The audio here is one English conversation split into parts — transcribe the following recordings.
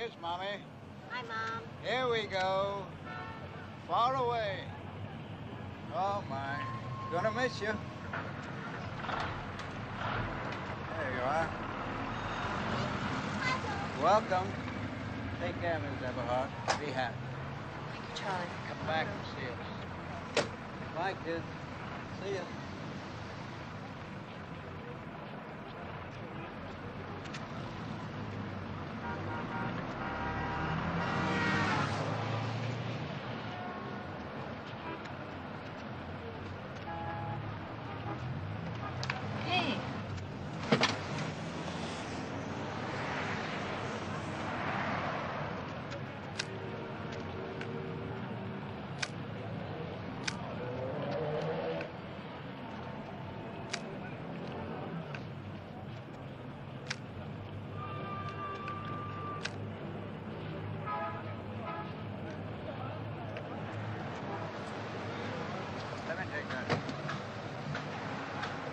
Here's Mommy. Hi, Mom. Here we go. Far away. Oh, my. Gonna miss you. There you are. Welcome. Take care, Miss Everhart. Be happy. Thank you, Charlie. Come back and see us. Bye, kids. See you. Hey. Let me take that.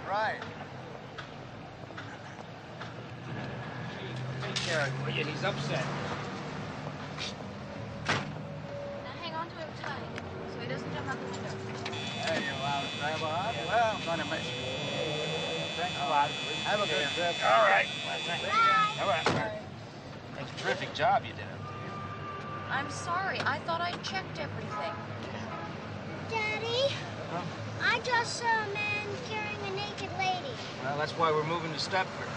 Right. Take care of him, will you? He's upset. Now hang on to him tight so he doesn't jump out the window. There you are, Miss Everhart. Well, I'm gonna miss you. Thanks a lot. Have a good trip. All right. All right. That's a terrific job you did up there. I'm sorry. I thought I checked everything. Daddy, I just saw a man carrying a naked lady. Well, that's why we're moving to Stepford.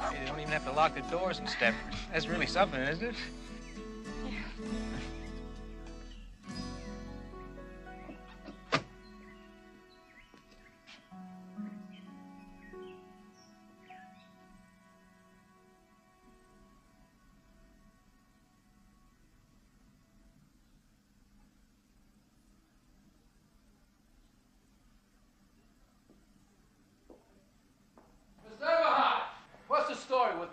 Hey, they don't even have to lock the doors in Stepford. That's really something, isn't it?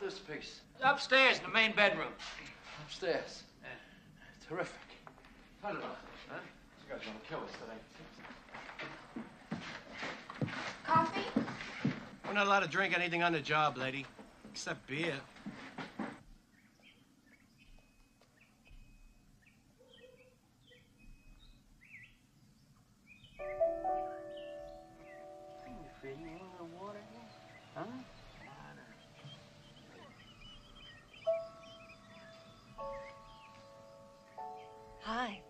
this piece? Upstairs in the main bedroom. Upstairs. Yeah. Terrific. Find it out, huh? You guys want to kill us today. Coffee? We're not allowed to drink anything on the job, lady. Except beer. Hi.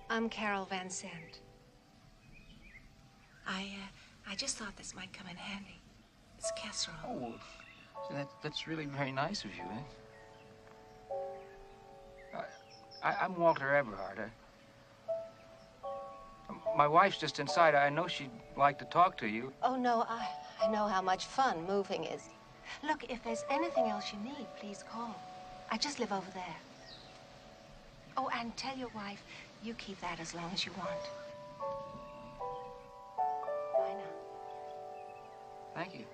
I'm Carol Van Sant. I just thought this might come in handy. It's casserole. Oh, that's really very nice of you, eh? I'm Walter Eberhard. My wife's just inside. I know she'd like to talk to you. Oh, no, I know how much fun moving is. Look, if there's anything else you need, please call. I just live over there. Oh, and tell your wife you keep that as long as you want. Bye now. Thank you.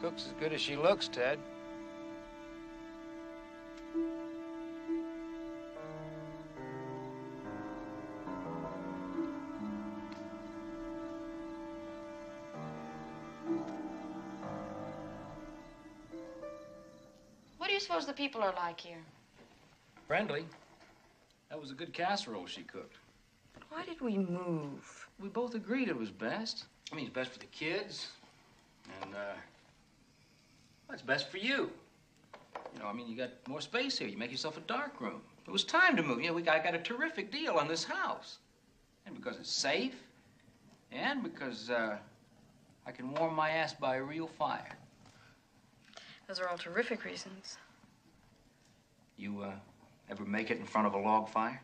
Cooks as good as she looks, Ted. What do you suppose the people are like here? Friendly. That was a good casserole she cooked. But why did we move? We both agreed it was best. I mean, it's best for the kids. And, well, it's best for you. You know, I mean, you got more space here. You make yourself a dark room. It was time to move. You know, I got a terrific deal on this house. And because it's safe, and because, I can warm my ass by a real fire. Those are all terrific reasons. You, ever make it in front of a log fire?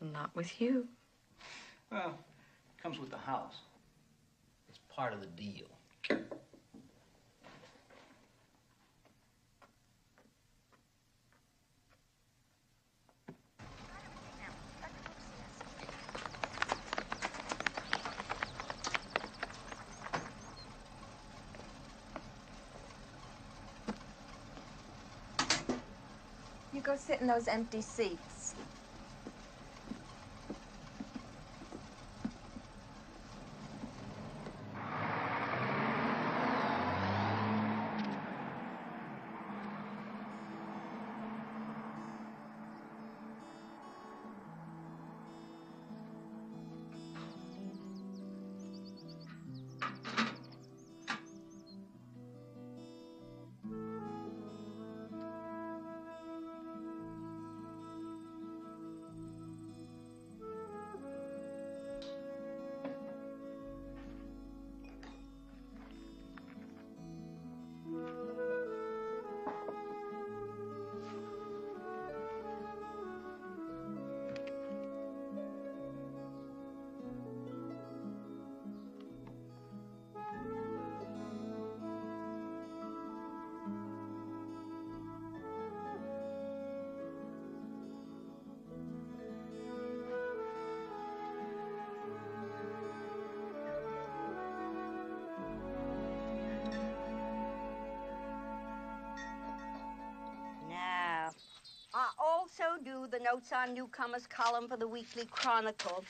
Not with you. Well, it comes with the house. It's part of the deal. You go sit in those empty seats. notes on newcomers column for the Weekly Chronicle.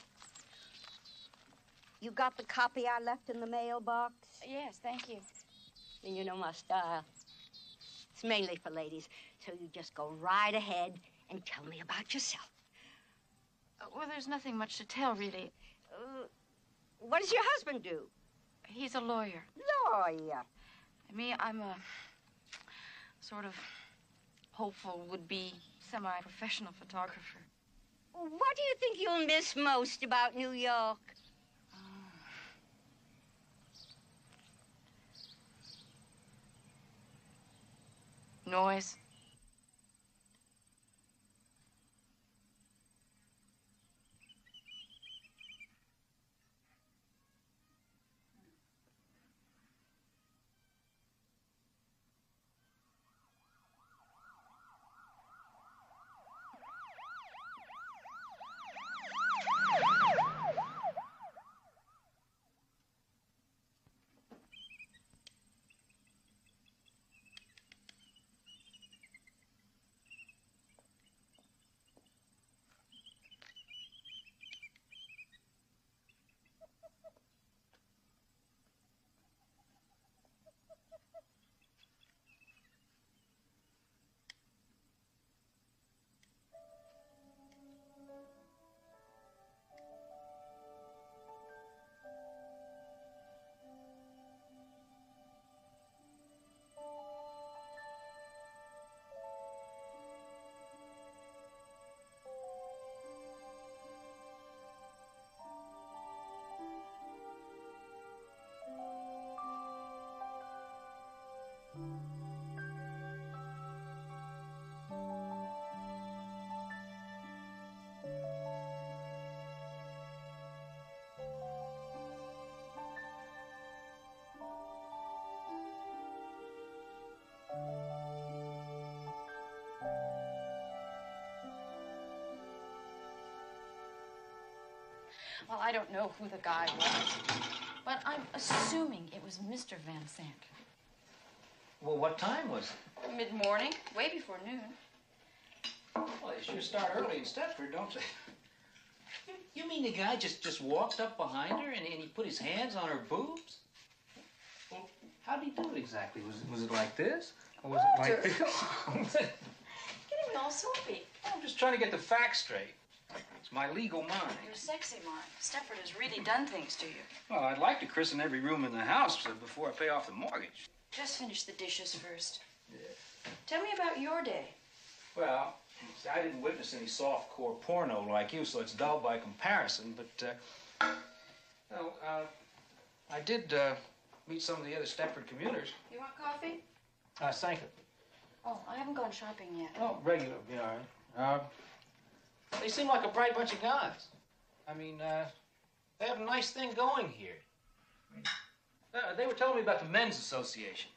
You got the copy I left in the mailbox? Yes, thank you. And you know my style. It's mainly for ladies, so you just go right ahead and tell me about yourself. Well, there's nothing much to tell, really. What does your husband do? He's a lawyer. Lawyer? Me, I'm a sort of hopeful, would-be, semi-professional photographer. What do you think you'll miss most about New York? Noise. Well, I don't know who the guy was, but I'm assuming it was Mr. Van Sant. Well, what time was it? Mid-morning, way before noon. Well, they sure start early in Stepford, don't they? You mean the guy just walked up behind her and he put his hands on her boobs? Well, how did he do it exactly? Was it like this? Or was it like this? Getting me all soapy. I'm just trying to get the facts straight. It's my legal mind. You're sexy, Mark. Stepford has really done things to you. Well, I'd like to christen every room in the house before I pay off the mortgage. Just finish the dishes first. Yeah. Tell me about your day. Well, I didn't witness any soft-core porno like you, so it's dull by comparison, but, I did, meet some of the other Stepford commuters. You want coffee? Thank you. Oh, I haven't gone shopping yet. Oh, regular, yeah, all right. They seem like a bright bunch of guys. I mean, they have a nice thing going here. They were telling me about the Men's Association.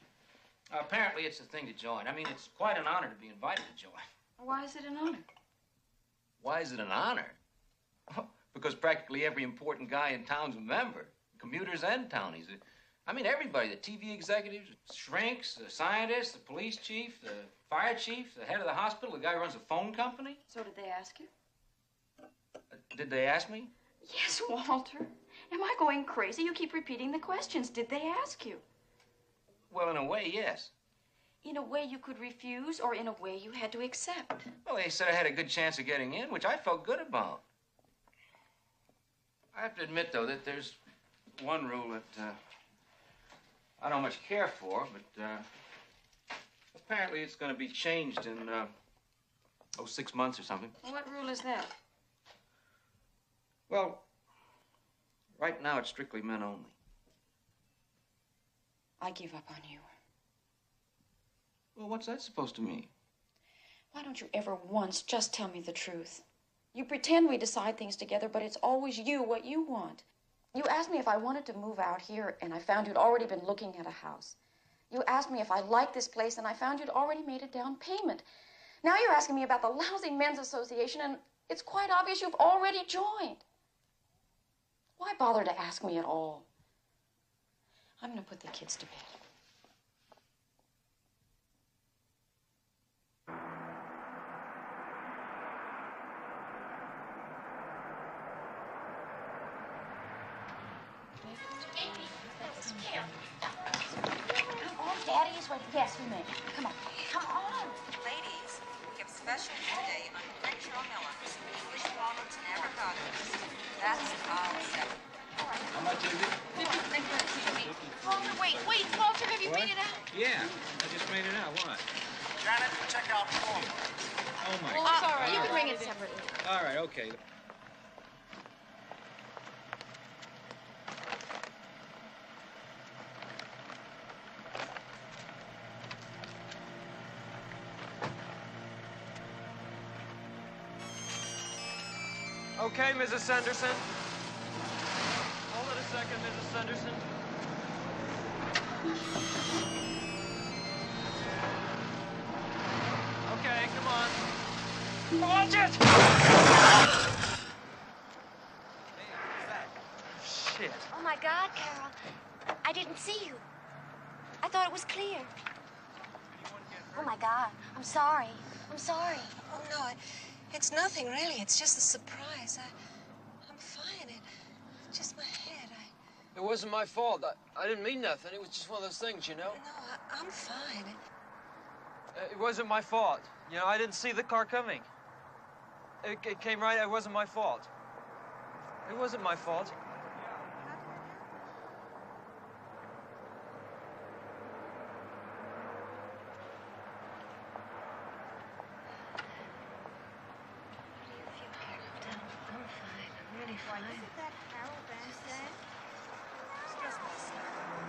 Apparently, it's a thing to join. I mean, it's quite an honor to be invited to join. Why is it an honor? Why is it an honor? Because practically every important guy in town's a member. Commuters and townies. I mean, everybody. The TV executives, shrinks, the scientists, the police chief, the fire chief, the head of the hospital, the guy who runs a phone company. So did they ask you? Did they ask me? Yes, Walter. Am I going crazy? You keep repeating the questions. Did they ask you? Well, in a way, yes. In a way you could refuse, or in a way you had to accept? Well, they said I had a good chance of getting in, which I felt good about. I have to admit, though, that there's one rule that I don't much care for, but apparently it's going to be changed in, 6 months or something. What rule is that? Well, right now it's strictly men only. I give up on you. Well, what's that supposed to mean? Why don't you ever once just tell me the truth? You pretend we decide things together, but it's always you, what you want. You asked me if I wanted to move out here, and I found you'd already been looking at a house. You asked me if I liked this place, and I found you'd already made a down payment. Now you're asking me about the lousy Men's Association, and it's quite obvious you've already joined. Why bother to ask me at all? I'm going to put the kids to bed. Please wait. Yes, we may. Come on. Come on. Ladies, we have specials today on confectional melons. English walnuts and avocados. That's our set. How much is it? Walter, wait. Walter, have you made it out? Yeah, I just made it out. What? Janet, check out form. Oh, my Oh, God. it's all right. You can bring it separately. All right, okay. Okay, Mrs. Sanderson. Hold it a second, Mrs. Sanderson. Okay, come on. Watch it! Shit. Oh, my God, Carol. I didn't see you. I thought it was clear. Oh, my God. I'm sorry. I'm sorry. Oh, no, it's nothing, really. It's just a surprise. I'm fine. It's just my head. It wasn't my fault. I didn't mean nothing. It was just one of those things, you know? No, I'm fine. It wasn't my fault. You know, I didn't see the car coming. It came right. It wasn't my fault. It wasn't my fault.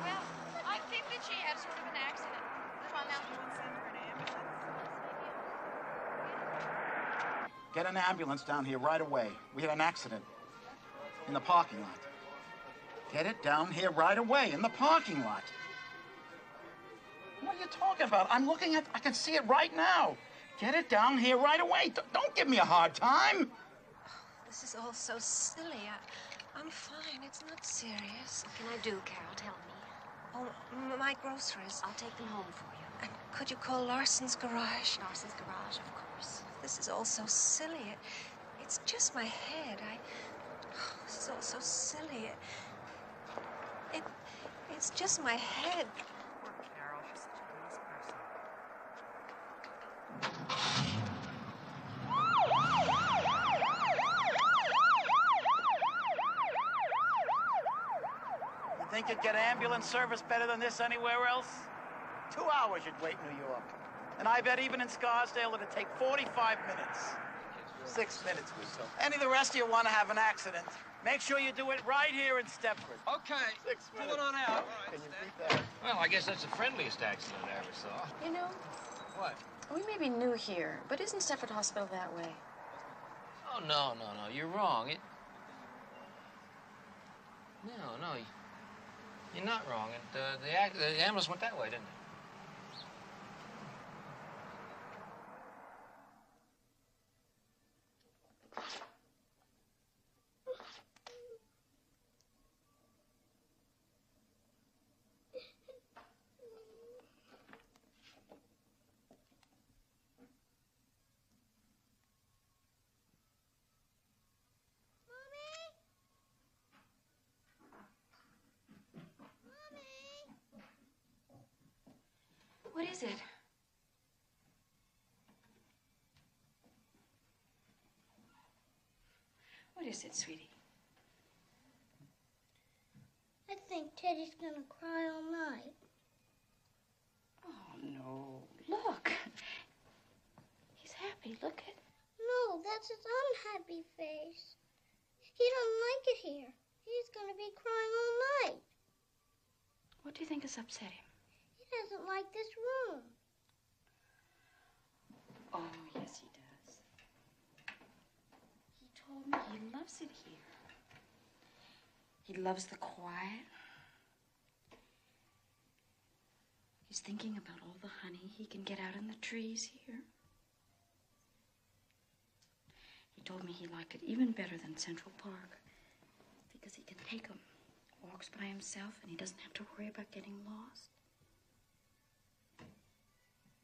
Well, I think that she had sort of an accident. Come on now. Get an ambulance down here right away. We had an accident in the parking lot. Get it down here right away in the parking lot. What are you talking about? I'm looking at, I can see it right now. Get it down here right away. Don't give me a hard time. This is all so silly. I'm fine. It's not serious. What can I do, Carol? Tell me. Oh, my groceries. I'll take them home for you. And could you call Larson's garage? Larson's garage, of course. This is all so silly. It's just my head. This is all so silly. It's just my head. Poor Carol. She's such a nice person. You think you'd get ambulance service better than this anywhere else? 2 hours you'd wait in New York. And I bet even in Scarsdale it'd take 45 minutes. 6 minutes or so. Any of the rest of you want to have an accident, make sure you do it right here in Stepford. Okay. 6 minutes. Pull it on out. Can you beat that? Well, I guess that's the friendliest accident I ever saw. You know, What? we may be new here, but isn't Stepford Hospital that way? Oh, no. You're wrong. No. You're not wrong. The ambulance went that way, didn't it? What is it? What is it, sweetie? I think Teddy's gonna cry all night. Oh, no. Look. He's happy. Look at... No, that's his unhappy face. He don't like it here. He's gonna be crying all night. What do you think has upset him? He doesn't like this room. Oh, yes, he does. He told me he loves it here. He loves the quiet. He's thinking about all the honey he can get out in the trees here. He told me he liked it even better than Central Park because he can take him, walks by himself, and he doesn't have to worry about getting lost.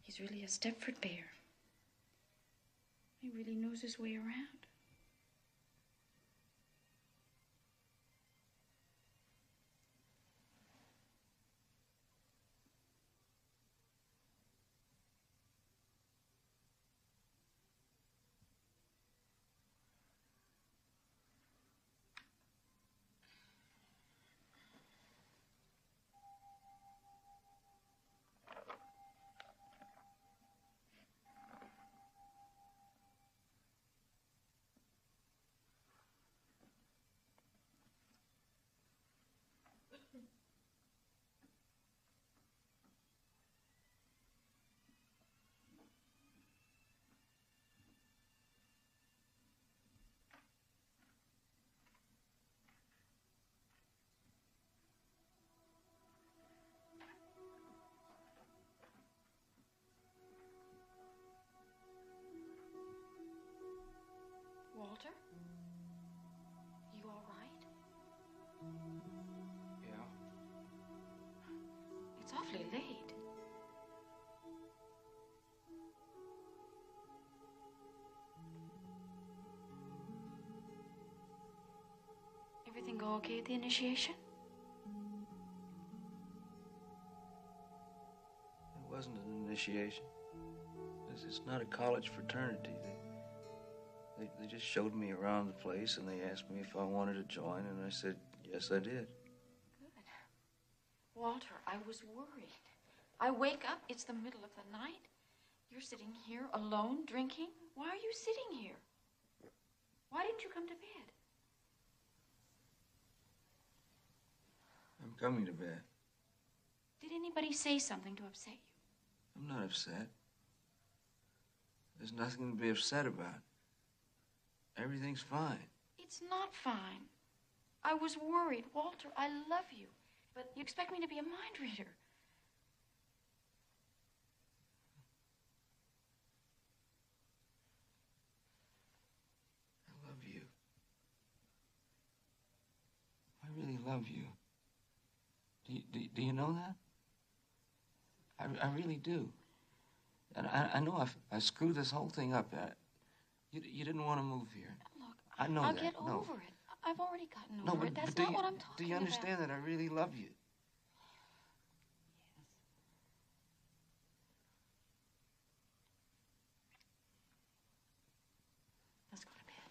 He's really a Stepford bear. He really knows his way around. It's awfully late. Everything go okay at the initiation? It wasn't an initiation. It's not a college fraternity. They just showed me around the place, and they asked me if I wanted to join, and I said, yes, I did. Good. Walter, I was worried. I wake up, it's the middle of the night. You're sitting here alone, drinking. Why are you sitting here? Why didn't you come to bed? I'm coming to bed. Did anybody say something to upset you? I'm not upset. There's nothing to be upset about. Everything's fine. It's not fine. I was worried. Walter, I love you. But you expect me to be a mind reader. I love you. I really love you. Do you know that? I really do. And I know I screwed this whole thing up. You didn't want to move here. Look, I know I'll that. get No. over it. I've already gotten No, over but it. That's do not you, what I'm talking about. do you understand that I really love you? Let's go to bed.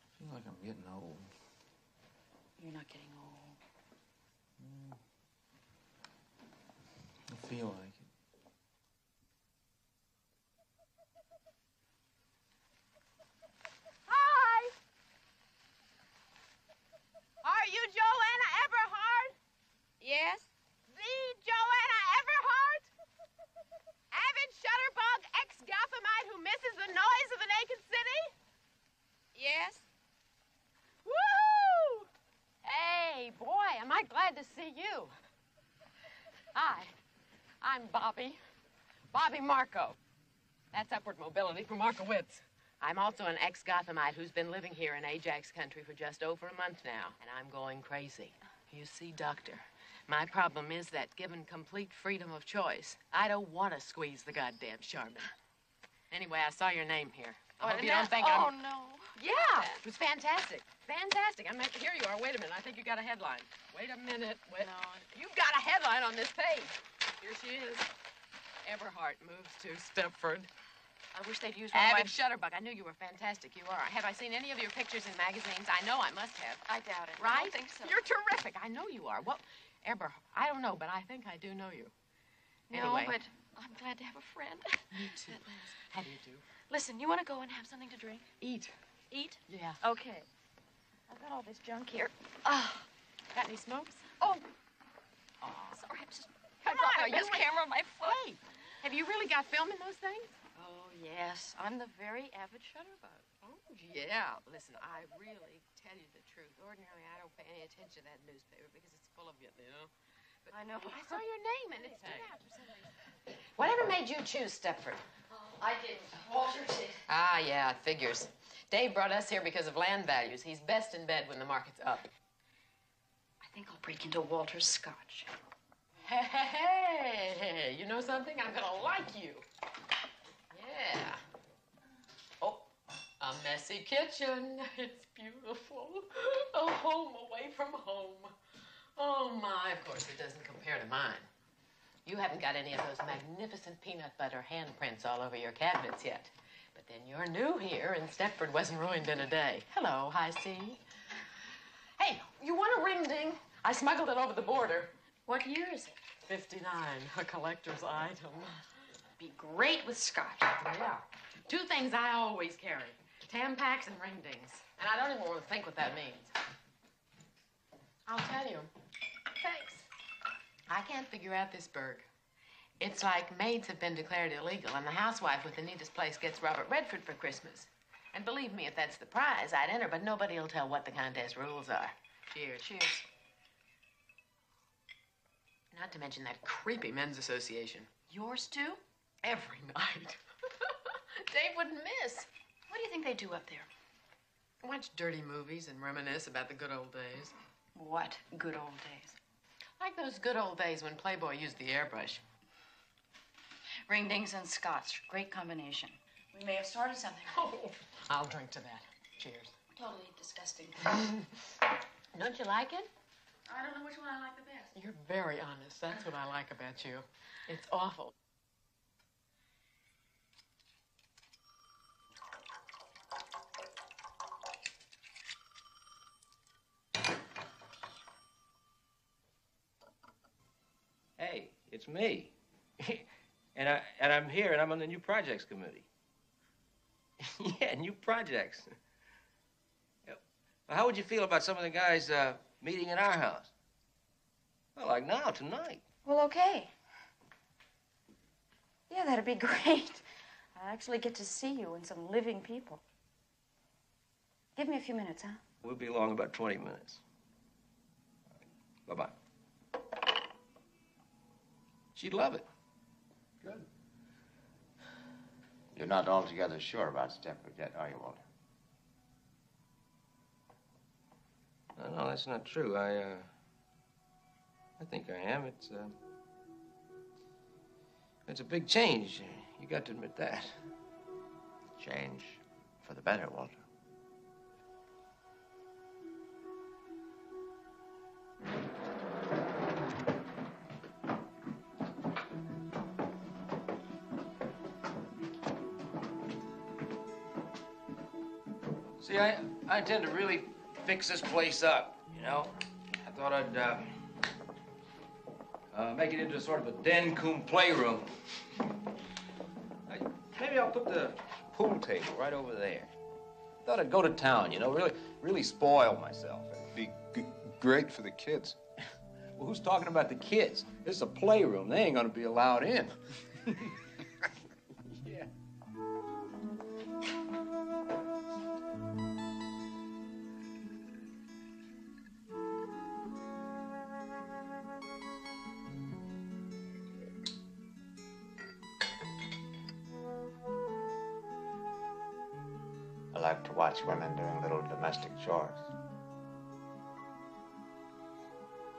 I feel like I'm getting old. You're not getting old. I feel like it. Hi! Are you Joanna Everhart? Yes. The Joanna Everhart? Avid shutterbug ex-Gothamite who misses the noise of the naked city? Yes. Woo! Hey, boy, am I glad to see you. Hi, I'm Bobby Marco. That's upward mobility for Markowitz. I'm also an ex-Gothamite who's been living here in Ajax country for just over a month now, and I'm going crazy. You see, Doctor, my problem is that given complete freedom of choice, I don't want to squeeze the goddamn Charmin. Anyway, I saw your name here. I hope you don't think I'm... Oh, no. Yeah, it was fantastic. Fantastic. Here you are. Wait a minute. I think you got a headline. Wait a minute. Wait. No. You've got a headline on this page. Here she is. Everhart moves to Stepford. I wish they'd use one of Avid shutterbug. I knew you were fantastic. You are. Have I seen any of your pictures in magazines? I know I must have. I doubt it. Right? I don't think so. You're terrific. I know you are. Well, Everhart, I don't know, but I think I do know you. No, Anyway. but I'm glad to have a friend. Me too. How do you do? Listen, you want to go and have something to drink? Eat. Eat? Yeah. Okay. I've got all this junk here. Got any smokes? Oh. Sorry, I dropped this camera on my foot. Hey, have you really got film in those things? Oh, yes. I'm the very avid shutterbug. Oh, yeah. Listen, I really tell you the truth. Ordinarily, I don't pay any attention to that newspaper because it's full of you know. But I know. I saw your name and it stood out for some reason. Whatever made you choose Stepford? I didn't. Walter did. Ah, yeah, it figures. Dave brought us here because of land values. He's best in bed when the market's up. I think I'll break into Walter's scotch. Hey, you know something? I'm gonna like you. Yeah. Oh, a messy kitchen. It's beautiful. A home away from home. Oh, my. Of course, it doesn't compare to mine. You haven't got any of those magnificent peanut butter handprints all over your cabinets yet. But then you're new here, and Stepford wasn't ruined in a day. Hello, High C. Hey, you want a ring ding? I smuggled it over the border. What year is it? 59, a collector's item. Be great with scotch. Yeah. Two things I always carry. Tampaks and ring dings. And I don't even want to think what that means. I'll tell you. Thanks. I can't figure out this burg. It's like maids have been declared illegal, and the housewife with the neatest place gets Robert Redford for Christmas. And believe me, if that's the prize, I'd enter, but nobody will tell what the contest rules are. Cheers. Cheers. Not to mention that creepy men's association. Yours, too? Every night. Dave wouldn't miss. What do you think think they do up there? Watch dirty movies and reminisce about the good old days. What good old days? Like those good old days when Playboy used the airbrush. Ring-dings and scotch. Great combination. We may have started something. Oh, I'll drink to that. Cheers. Totally disgusting. Don't you like it? I don't know which one I like the best. You're very honest. That's what I like about you. It's awful. Hey, it's me. and I'm here, and I'm on the new projects committee. Yeah, new projects. How would you feel about some of the guys meeting at our house? Well, like now, tonight. Well, okay. Yeah, that'd be great. I actually get to see you and some living people. Give me a few minutes, huh? We'll be along about 20 minutes. Bye-bye. She'd love it. Good. You're not altogether sure about Stepford yet, are you, Walter? No, that's not true. I think I am. It's a big change. You got to admit that. Change for the better, Walter. See, I intend to really fix this place up, you know? I thought I'd make it into sort of a den cum playroom. Maybe I'll put the pool table right over there. Thought I'd go to town, you know, really spoil myself. Be great for the kids. Well, who's talking about the kids? This is a playroom. They ain't gonna be allowed in. Yeah. I like to watch women doing little domestic chores.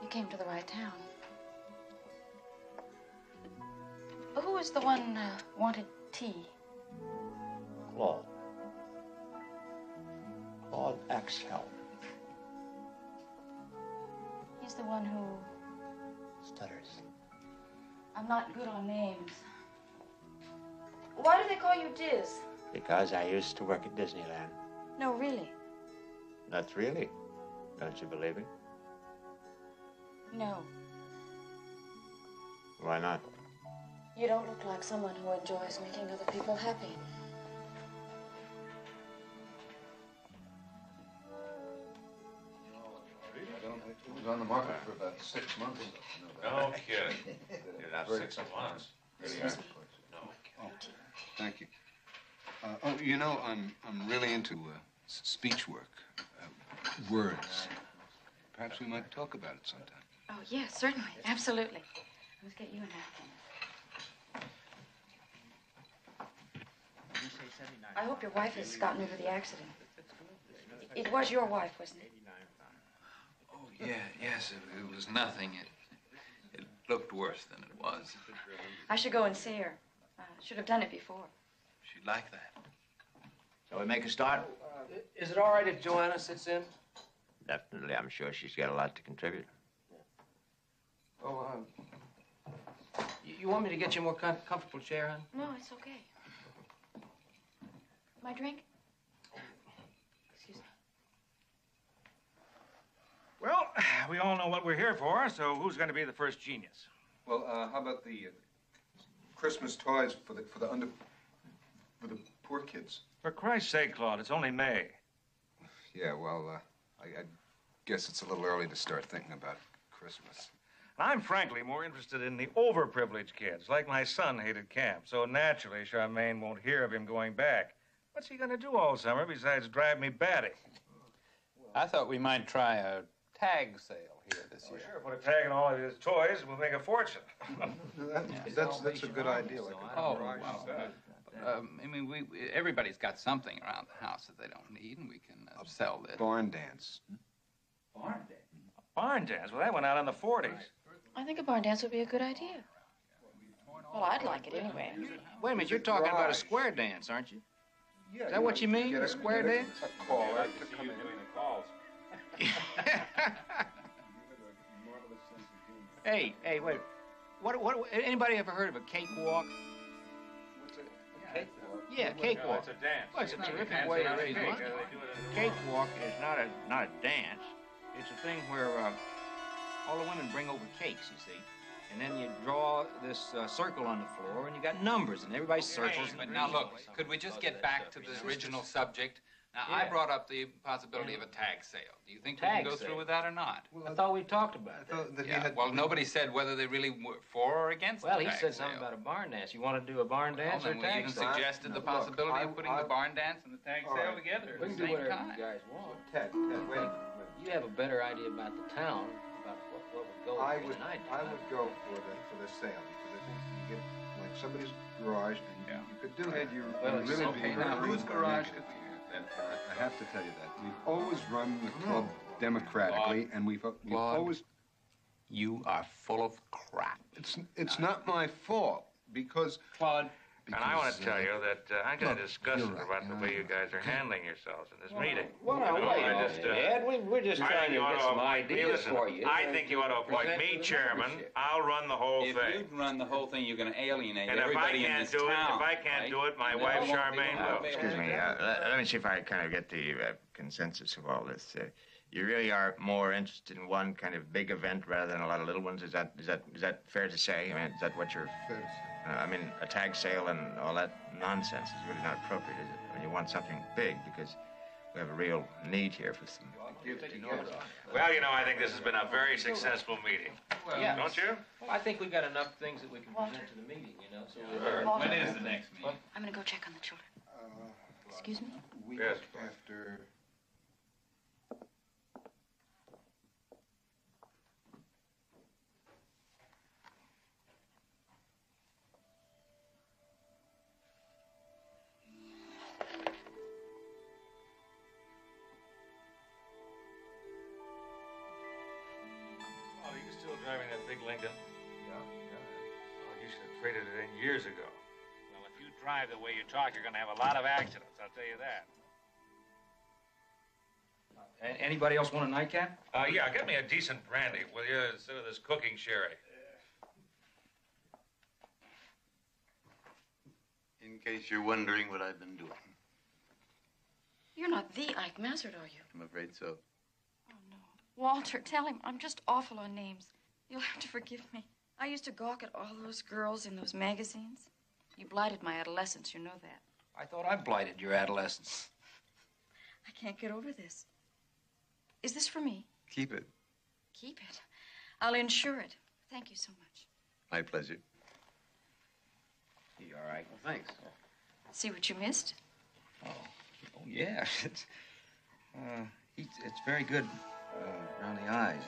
You came to the right town. Who was the one wanted tea? Claude. Claude Axel. He's the one who... Stutters. I'm not good on names. Why do they call you Diz? Because I used to work at Disneyland. No, really. Not really. Don't you believe it? No. Why not? You don't look like someone who enjoys making other people happy. It was on the market for about 6 months. No kidding. Not 6 months. Excuse me. No. Oh, thank you. Oh, you know, I'm really into speech work, words. Perhaps we might talk about it sometime. Oh, yes, certainly. Absolutely. Let's get you a napkin. I hope your wife has gotten over the accident. It was your wife, wasn't it? Oh, yeah, yes, it was nothing. It looked worse than it was. I should go and see her. Should have done it before. She'd like that. Shall we make a start? Is it all right if Joanna sits in? Definitely. I'm sure she's got a lot to contribute. Oh, you want me to get you a more comfortable chair, hon? No, it's okay. My drink? Excuse me. Well, we all know what we're here for, so who's going to be the first genius? Well, how about the Christmas toys for the poor kids? For Christ's sake, Claude, it's only May. Yeah, well, I guess it's a little early to start thinking about Christmas. I'm frankly more interested in the overprivileged kids, like my son hated camp. So naturally, Charmaine won't hear of him going back. What's he going to do all summer besides drive me batty? I thought we might try a tag sale here this year. Sure, put a tag on all of his toys, we'll make a fortune. That's a good idea. Like Oh, garage wow. sale. I mean, everybody's got something around the house that they don't need, and we can sell this. Barn dance. Barn dance? A barn dance? Well, that went out in the 40s. I think a barn dance would be a good idea. Well, I'd like it anyway. Wait a minute, you're talking about a square dance, aren't you? Yeah, Is that what you mean, a square dance? A call. I'd like to see you doing the calls. Hey, wait. What, anybody ever heard of a cakewalk? What's it? Yeah, cakewalk. No, it's a dance. Well, it's a terrific way to raise money. Cakewalk is not a dance. It's a thing where all the women bring over cakes, you see. And then you draw this circle on the floor, and you got numbers, and everybody circles. But now look, could we just get back to the original subject? Now, I brought up the possibility of a tag sale. Do you think we can go through with that or not? Well, I thought we talked about that. Yeah, well, nobody said whether they really were for or against Well, the he tag said sale. something about a barn dance. You want to do a barn dance or a We tag even sale? suggested the possibility of putting the barn dance and the tag sale together We at can the do same whatever time. you guys want. Ted, wait a minute. You have a better idea about the town, about what would go I here would than I do. I would go for the sale because I think you get like somebody's garage and you could do that. You Well, it's really okay. be Now, very whose garage naked. I have to tell you that we've always run the club democratically, and we've Claude, always. You are full of crap. It's not my fault because. Claude. And I want to tell you that I'm kind of look, disgusted you're right, about the way you guys are handling yourselves in this meeting. Well, You know, wait I a just, minute, Ed. We're just I trying think to you ought get some to- ideas listen, for you. I think you ought to appoint Present me to the chairman. membership. I'll run the whole If thing. you run the whole thing, you're going to alienate And if I everybody in can't this do it, town. if I can't right? do it, my And wife then won't be Charmaine able to will. be Excuse me, let me see if I kind of get the consensus of all this. You really are more interested in one kind of big event rather than a lot of little ones. Is that fair to say? I mean, is that what you're? Fair to say. I mean, a tag sale and all that nonsense is really not appropriate, is it? I mean, you want something big because we have a real need here for some. Well, you know, I think this has been a very successful meeting. Yeah. Don't you? Well, I think we've got enough things that we can present to the meeting, you know. So When is the next meeting? I'm going to go check on the children. Excuse me? Week Yes. after. Oh, are you still driving that big Lincoln? Yeah. Oh, you should have traded it in years ago. Well, if you drive the way you talk, you're going to have a lot of accidents, I'll tell you that. Anybody else want a nightcap? Yeah, get me a decent brandy, will you, instead of this cooking sherry. In case you're wondering what I've been doing. You're not the Ike Mazzard, are you? I'm afraid so. Walter, tell him I'm just awful on names. You'll have to forgive me. I used to gawk at all those girls in those magazines. You blighted my adolescence, you know that. I thought I blighted your adolescence. I can't get over this. Is this for me? Keep it. Keep it. I'll insure it. Thank you so much. My pleasure. You all right? Well, thanks. See what you missed? Oh yeah. It's very good around the eyes.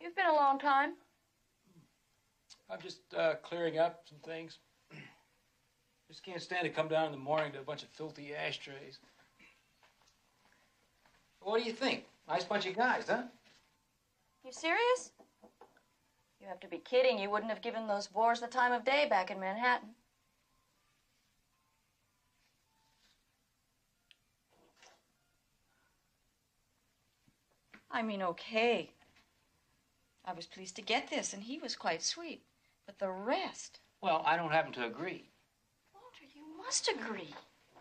You've been a long time. I'm just clearing up some things. Just can't stand to come down in the morning to a bunch of filthy ashtrays. What do you think? Nice bunch of guys, huh? You serious? You have to be kidding. You wouldn't have given those bores the time of day back in Manhattan. I mean, okay. I was pleased to get this, and he was quite sweet. But the rest... Well, I don't happen to agree. Walter, you must agree.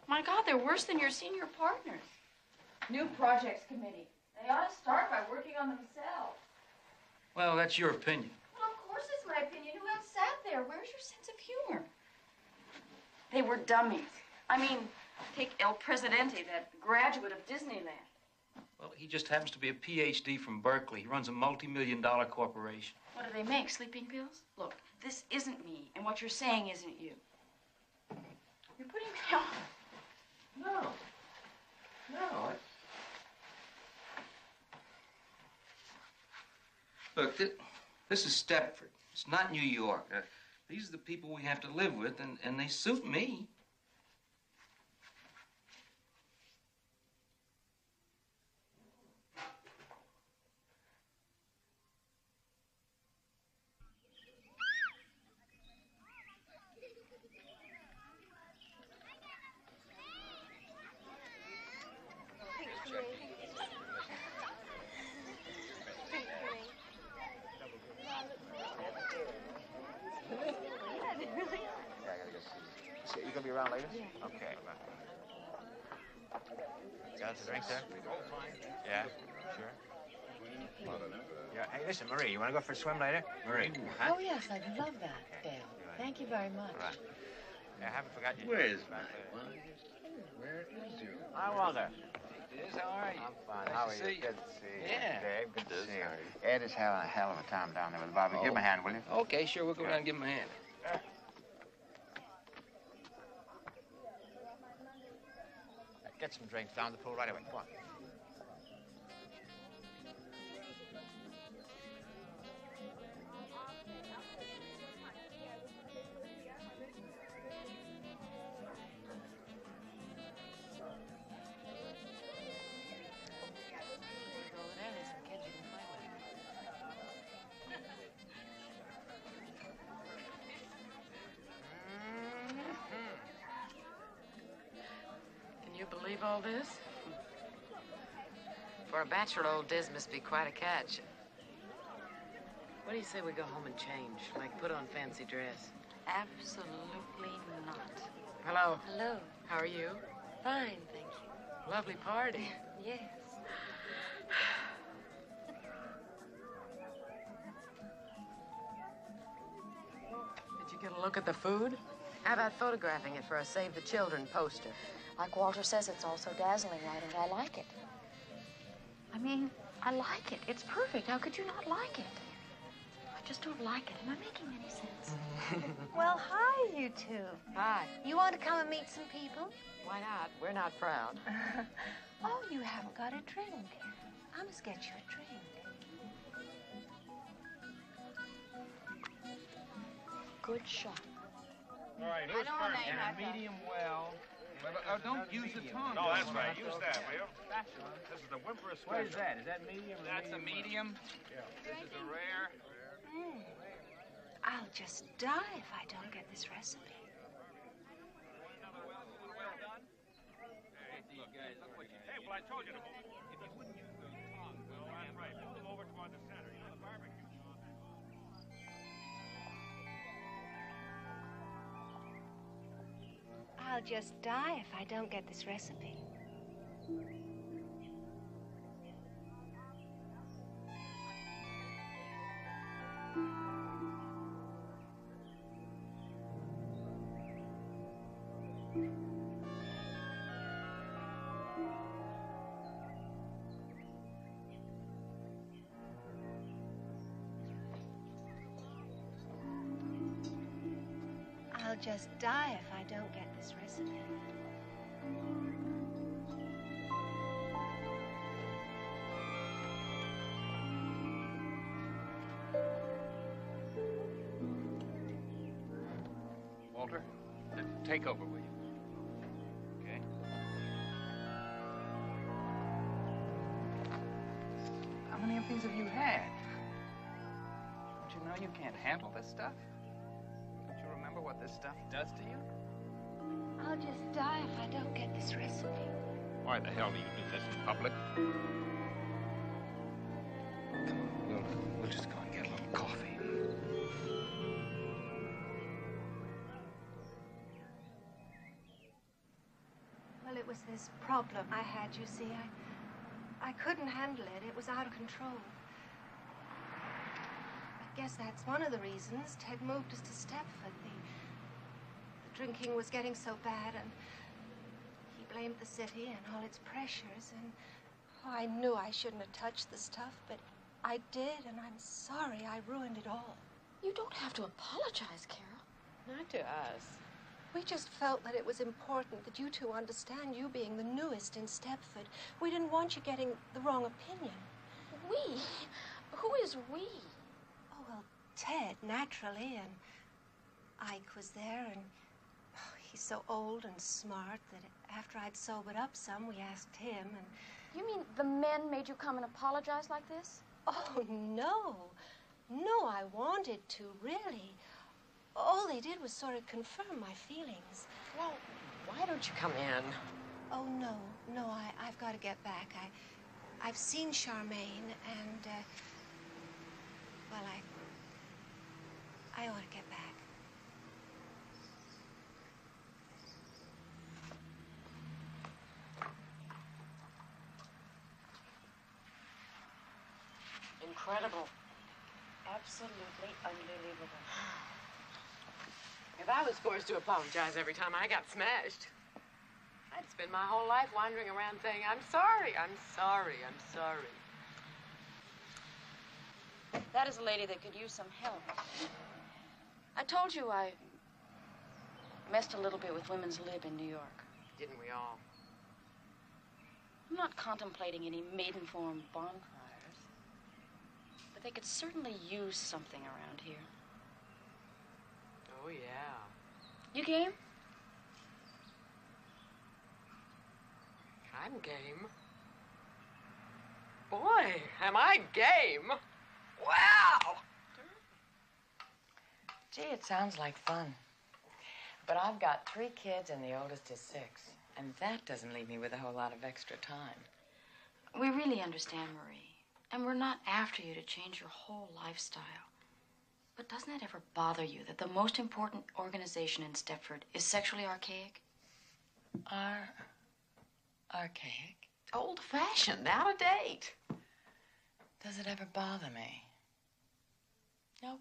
My God, they're worse than your senior partners. New projects committee. They ought to start by working on themselves. Well, that's your opinion. Well, of course it's my opinion. Who else sat there? Where's your sense of humor? They were dummies. I mean, take El Presidente, that graduate of Disneyland. Well, he just happens to be a PhD from Berkeley. He runs a multi-million-dollar corporation. What do they make, sleeping pills? Look, this isn't me, and what you're saying isn't you. You're putting me off. No. No. Look, This is Stepford. It's not New York. These are the people we have to live with, and they suit me. You gonna be around later? Yeah. Okay. Got the drink there? Yeah, sure. Yeah. Hey, listen, Marie, you want to go for a swim later? Marie. Huh? Oh, yes, I'd love that, Dale. Thank you very much. All right. Yeah, I haven't forgotten you. Where's my wife? Where is you? Hi, Walter. Yes, how are you? I'm fine. Nice How to are see you? you. Good to see you. Yeah. Dave, good to see you. Ed is having a hell of a time down there with Bobby. Give him a hand, will you? Okay, sure. We'll go down and give him a hand. Get some drinks down the pool right away. Come on. Can you believe all this? For a bachelor, old Diz must be quite a catch. What do you say we go home and change? Like put on fancy dress? Absolutely not. Hello. Hello. How are you? Fine, thank you. Lovely party. Yes. Did you get a look at the food? How about photographing it for a Save the Children poster? Like Walter says, it's all so dazzling. Why don't I like it? I mean, I like it. It's perfect. How could you not like it? I just don't like it. Am I making any sense? Well, hi, you two. Hi. You want to come and meet some people? Why not? We're not proud. Oh, you haven't got a drink. I must get you a drink. Good shot. All right, who's first? And a medium well. Don't use the tongue. No, that's right. Use that, will you? This is the Whimper Special. What is that? Is that medium or That's a medium? medium. This is a rare. I'll just die if I don't get this recipe. Hey, well, I told you to move. If you wouldn't use the tongue, well, that's right. Move them over toward the center. You know, the barbecue sauce. I'll just die if I don't get this recipe. I'll just die if I don't get this recipe. Walter, take over, will you? Okay. How many of these have you had? Don't you know you can't handle this stuff? Don't you remember what this stuff does to you? I'll just die if I don't get this recipe. Why the hell do you do this in public? Come on, we'll just go and get a little coffee. Well, it was this problem I had, you see. I couldn't handle it. It was out of control. I guess that's one of the reasons Ted moved us to Stepford. The drinking was getting so bad, and he blamed the city and all its pressures, and I knew I shouldn't have touched the stuff, but I did, and I'm sorry I ruined it all. You don't have to apologize, Carol. Not to us. We just felt that it was important that you two understand, you being the newest in Stepford. We didn't want you getting the wrong opinion. We? Who is we? Oh, well, Ted, naturally, and Ike was there, and he's so old and smart that after I'd sobered up some, we asked him, and... You mean the men made you come and apologize like this? Oh, no. No, I wanted to, really. All they did was sort of confirm my feelings. Well, why don't you come in? Oh, no, I've got to get back. I've seen Charmaine, and, well, I ought to get back. Incredible. Absolutely unbelievable. If I was forced to apologize every time I got smashed, I'd spend my whole life wandering around saying, I'm sorry, I'm sorry, I'm sorry. That is a lady that could use some help. I told you I messed a little bit with Women's Lib in New York. Didn't we all? I'm not contemplating any maiden-form bonfires, but they could certainly use something around here. Oh, yeah. You game? I'm game. Boy, am I game! Wow! Gee, it sounds like fun. But I've got 3 kids and the oldest is 6. And that doesn't leave me with a whole lot of extra time. We really understand, Marie. And we're not after you to change your whole lifestyle. But doesn't it ever bother you that the most important organization in Stepford is sexually archaic? Archaic? Old-fashioned, out of date. Does it ever bother me? Nope.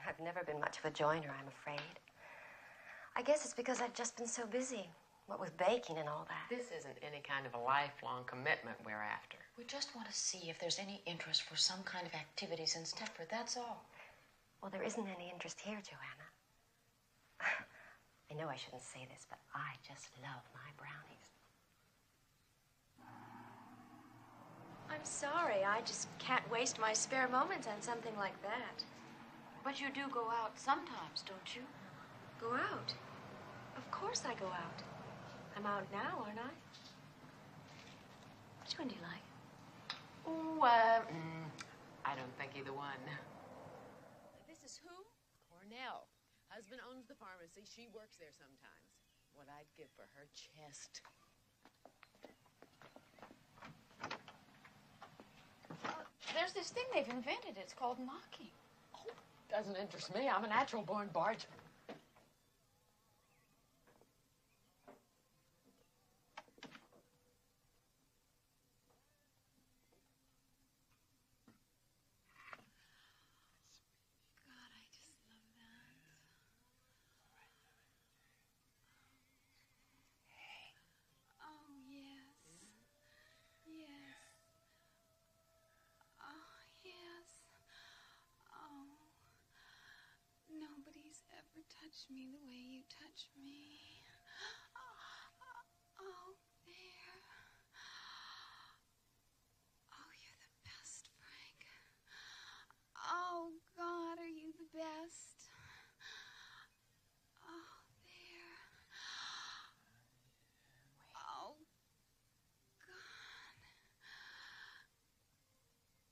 I've never been much of a joiner, I'm afraid. I guess it's because I've just been so busy, what with baking and all that. This isn't any kind of a lifelong commitment we're after. We just want to see if there's any interest for some kind of activities in Stepford, that's all. Well, there isn't any interest here, Joanna. I know I shouldn't say this, but I just love my brownies. I'm sorry, I just can't waste my spare moments on something like that. But you do go out sometimes, don't you? Go out? Of course I go out. I'm out now, aren't I? Which one do you like? Oh, I don't think either one. This is who? Cornell. Husband owns the pharmacy. She works there sometimes. What I'd give for her chest. There's this thing they've invented. It's called knocking. Oh, doesn't interest me. I'm a natural-born barger. Touch me the way you touch me. Oh, there. Oh, you're the best, Frank. Oh, God, are you the best? Oh, there. Oh, God.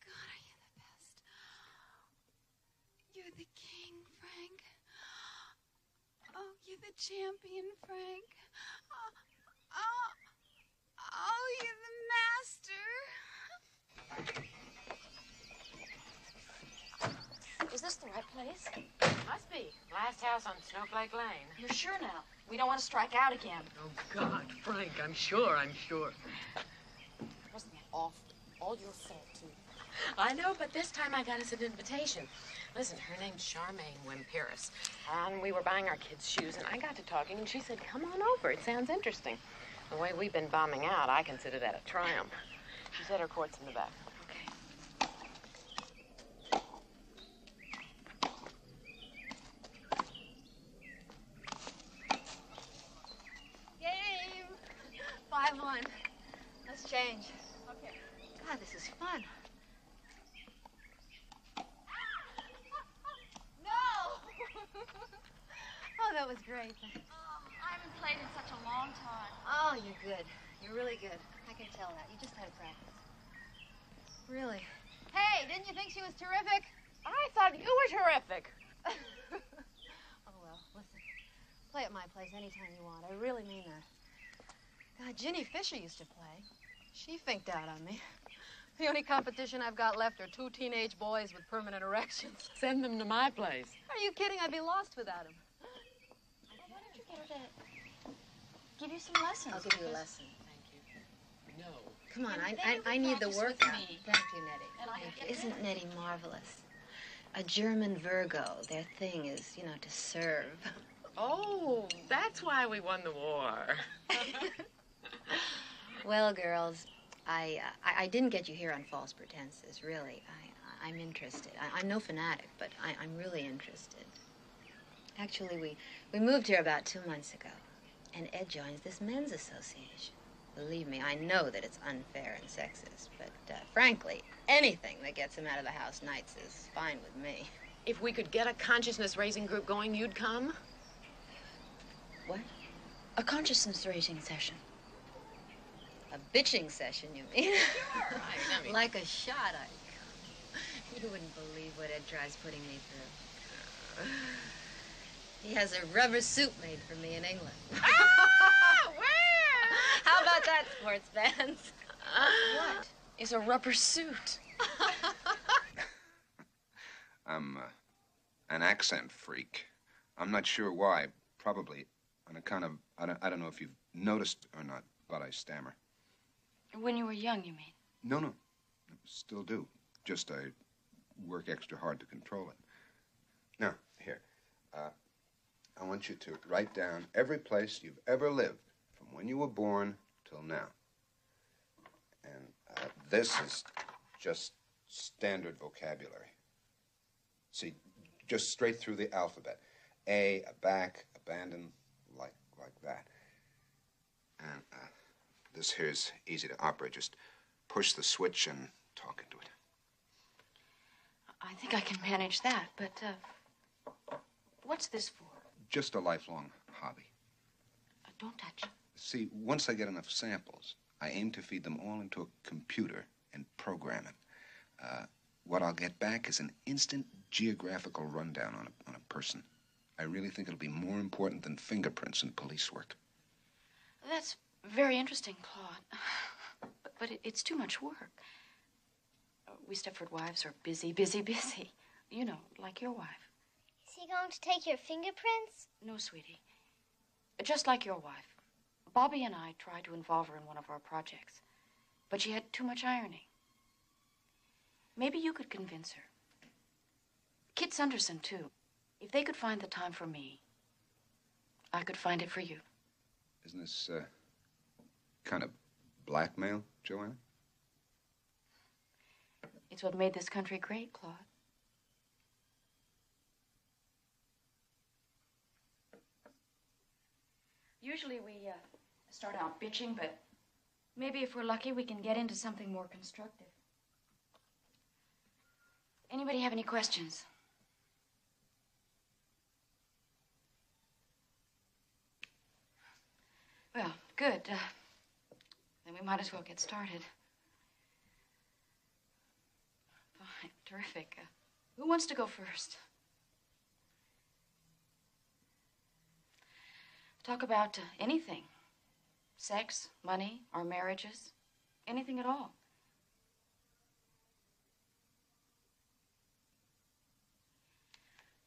God, are you the best? You're the king, Frank. Oh, you're the champion, Frank. Oh, you're the master. Is this the right place? Must be. Last house on Snowflake Lane. You're sure now? We don't want to strike out again. Oh, God, Frank, I'm sure. Wasn't that awful? All your fault, too. I know, but this time I got us an invitation. Listen, her name's Charmaine Wimperis, and we were buying our kids' shoes, and I got to talking, and she said, come on over. It sounds interesting. The way we've been bombing out, I consider that a triumph. She said her court's in the back. Game! 5-1. Let's change. Okay. God, this is fun. was great. I haven't played in such a long time. Oh, you're good. You're really good. I can tell that. You just had practice. Really. Hey, didn't you think she was terrific? I thought you were terrific. Oh, well, listen. Play at my place anytime you want. I really mean that. God, Ginny Fisher used to play. She finked out on me. The only competition I've got left are 2 teenage boys with permanent erections. Send them to my place. Are you kidding? I'd be lost without them. Why don't you get her to give you some lessons? I'll give you a lesson. No. Come on, And I need the practice with workout. me. Thank you, Nettie. And I Thank can you. Isn't Nettie marvelous? A German Virgo. Their thing is, you know, to serve. Oh, that's why we won the war. Well, girls, I didn't get you here on false pretenses, really. I'm interested. I'm no fanatic, but I'm really interested. Actually, we moved here about 2 months ago, and Ed joins this men's association. Believe me, I know that it's unfair and sexist, but frankly, anything that gets him out of the house nights is fine with me. If we could get a consciousness-raising group going, you'd come? What? A consciousness-raising session. A bitching session, you mean? Right, I mean... Like a shot, You wouldn't believe what Ed tries putting me through. He has a rubber suit made for me in England. Ah! Where? How about that, sports fans? What is a rubber suit? I'm an accent freak. I'm not sure why. Probably on account of, I don't know if you've noticed or not, but I stammer. When you were young, you mean? No, I still do. Just I work extra hard to control it. Now, here. I want you to write down every place you've ever lived, from when you were born till now. And this is just standard vocabulary. See, just straight through the alphabet. Aback, abandon, like that. And this here's easy to operate. Just push the switch and talk into it. I think I can manage that, but what's this for? Just a lifelong hobby. Don't touch it. See, once I get enough samples, I aim to feed them all into a computer and program it. What I'll get back is an instant geographical rundown on a person. I really think it'll be more important than fingerprints in police work. That's very interesting, Claude. But it's too much work. We Stepford wives are busy. You know, like your wife. Is he going to take your fingerprints? No, sweetie. Just like your wife. Bobby and I tried to involve her in one of our projects, but she had too much ironing. Maybe you could convince her. Kit Sunderson, too. If they could find the time for me, I could find it for you. Isn't this kind of blackmail, Joanna? It's what made this country great, Claude. Usually we start out bitching, but maybe if we're lucky, we can get into something more constructive. Anybody have any questions? Well, good. Then we might as well get started. Fine, terrific. Who wants to go first? Talk about anything. Sex, money, our marriages, anything at all.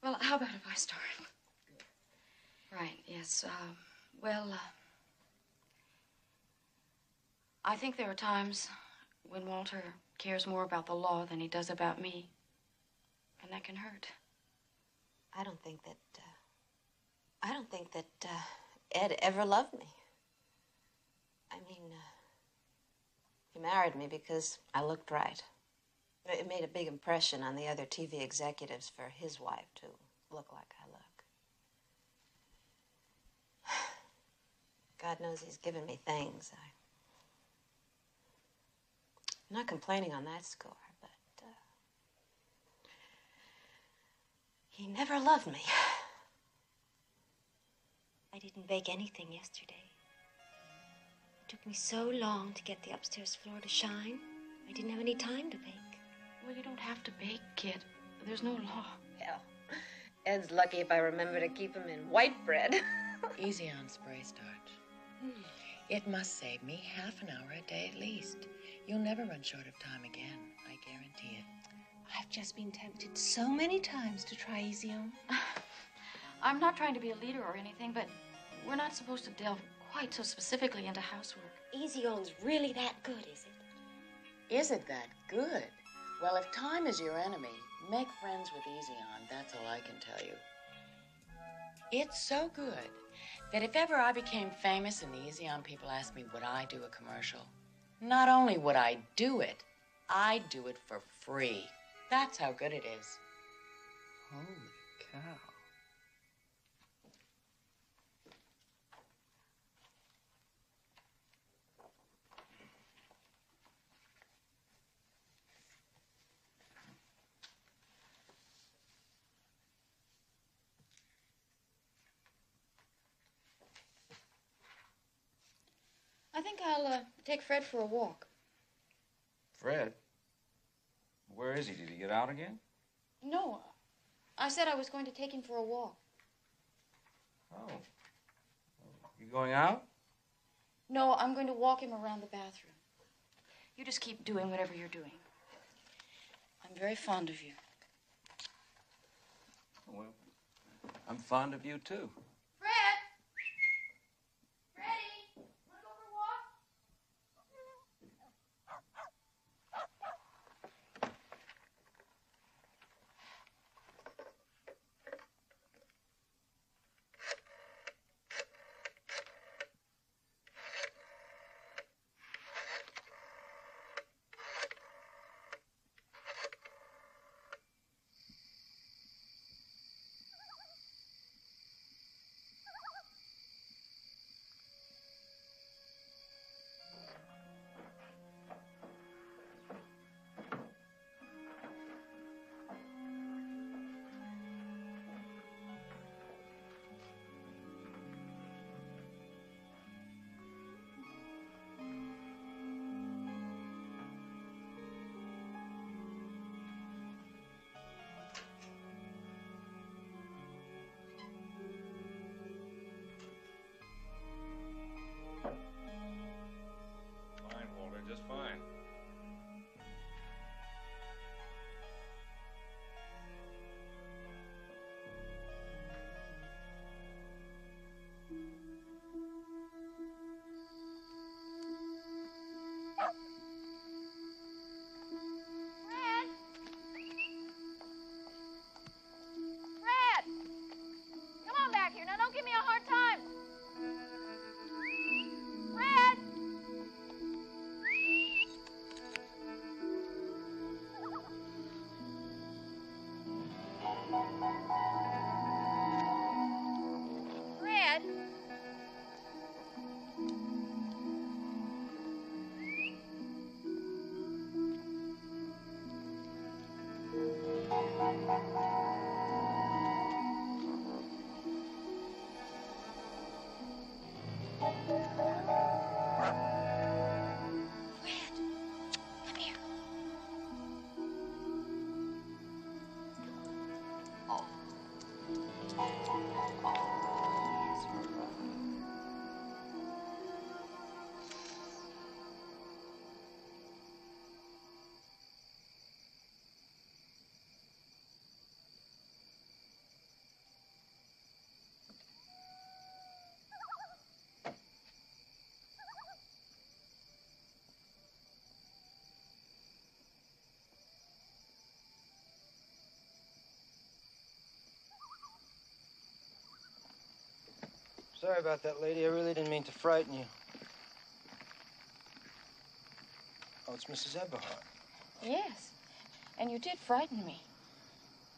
Well, how about if I start? Right, yes. I think there are times when Walter cares more about the law than he does about me. And that can hurt. I don't think that Ed ever loved me. I mean, he married me because I looked right. It made a big impression on the other TV executives for his wife to look like I look. God knows he's given me things. I'm not complaining on that score, but he never loved me. didn't bake anything yesterday. It took me so long to get the upstairs floor to shine. I didn't have any time to bake. Well, you don't have to bake, kid. There's no law. Hell, Ed's lucky if I remember to keep him in white bread. Easy on spray starch. It must save me half an hour a day at least. You'll never run short of time again. I guarantee it. I've just been tempted so many times to try Easy On. I'm not trying to be a leader or anything, but we're not supposed to delve quite so specifically into housework. Easy On's really that good, is it? Is it that good? Well, if time is your enemy, make friends with Easy On. That's all I can tell you. It's so good that if ever I became famous and the Easy On people asked me would I do a commercial, not only would I do it, I'd do it for free. That's how good it is. Holy cow. I think I'll take Fred for a walk. Fred? Where is he? Did he get out again? No, I said I was going to take him for a walk. Oh. You going out? No, I'm going to walk him around the bathroom. You just keep doing whatever you're doing. I'm very fond of you. Well, I'm fond of you, too. Fred! Freddie! Want to go for a walk? Just fine. Fred! Come on back here. Now, don't give me a hard time. Fred! Fred! Sorry about that, lady. I really didn't mean to frighten you. Oh, it's Mrs. Eberhardt. Yes, and you did frighten me.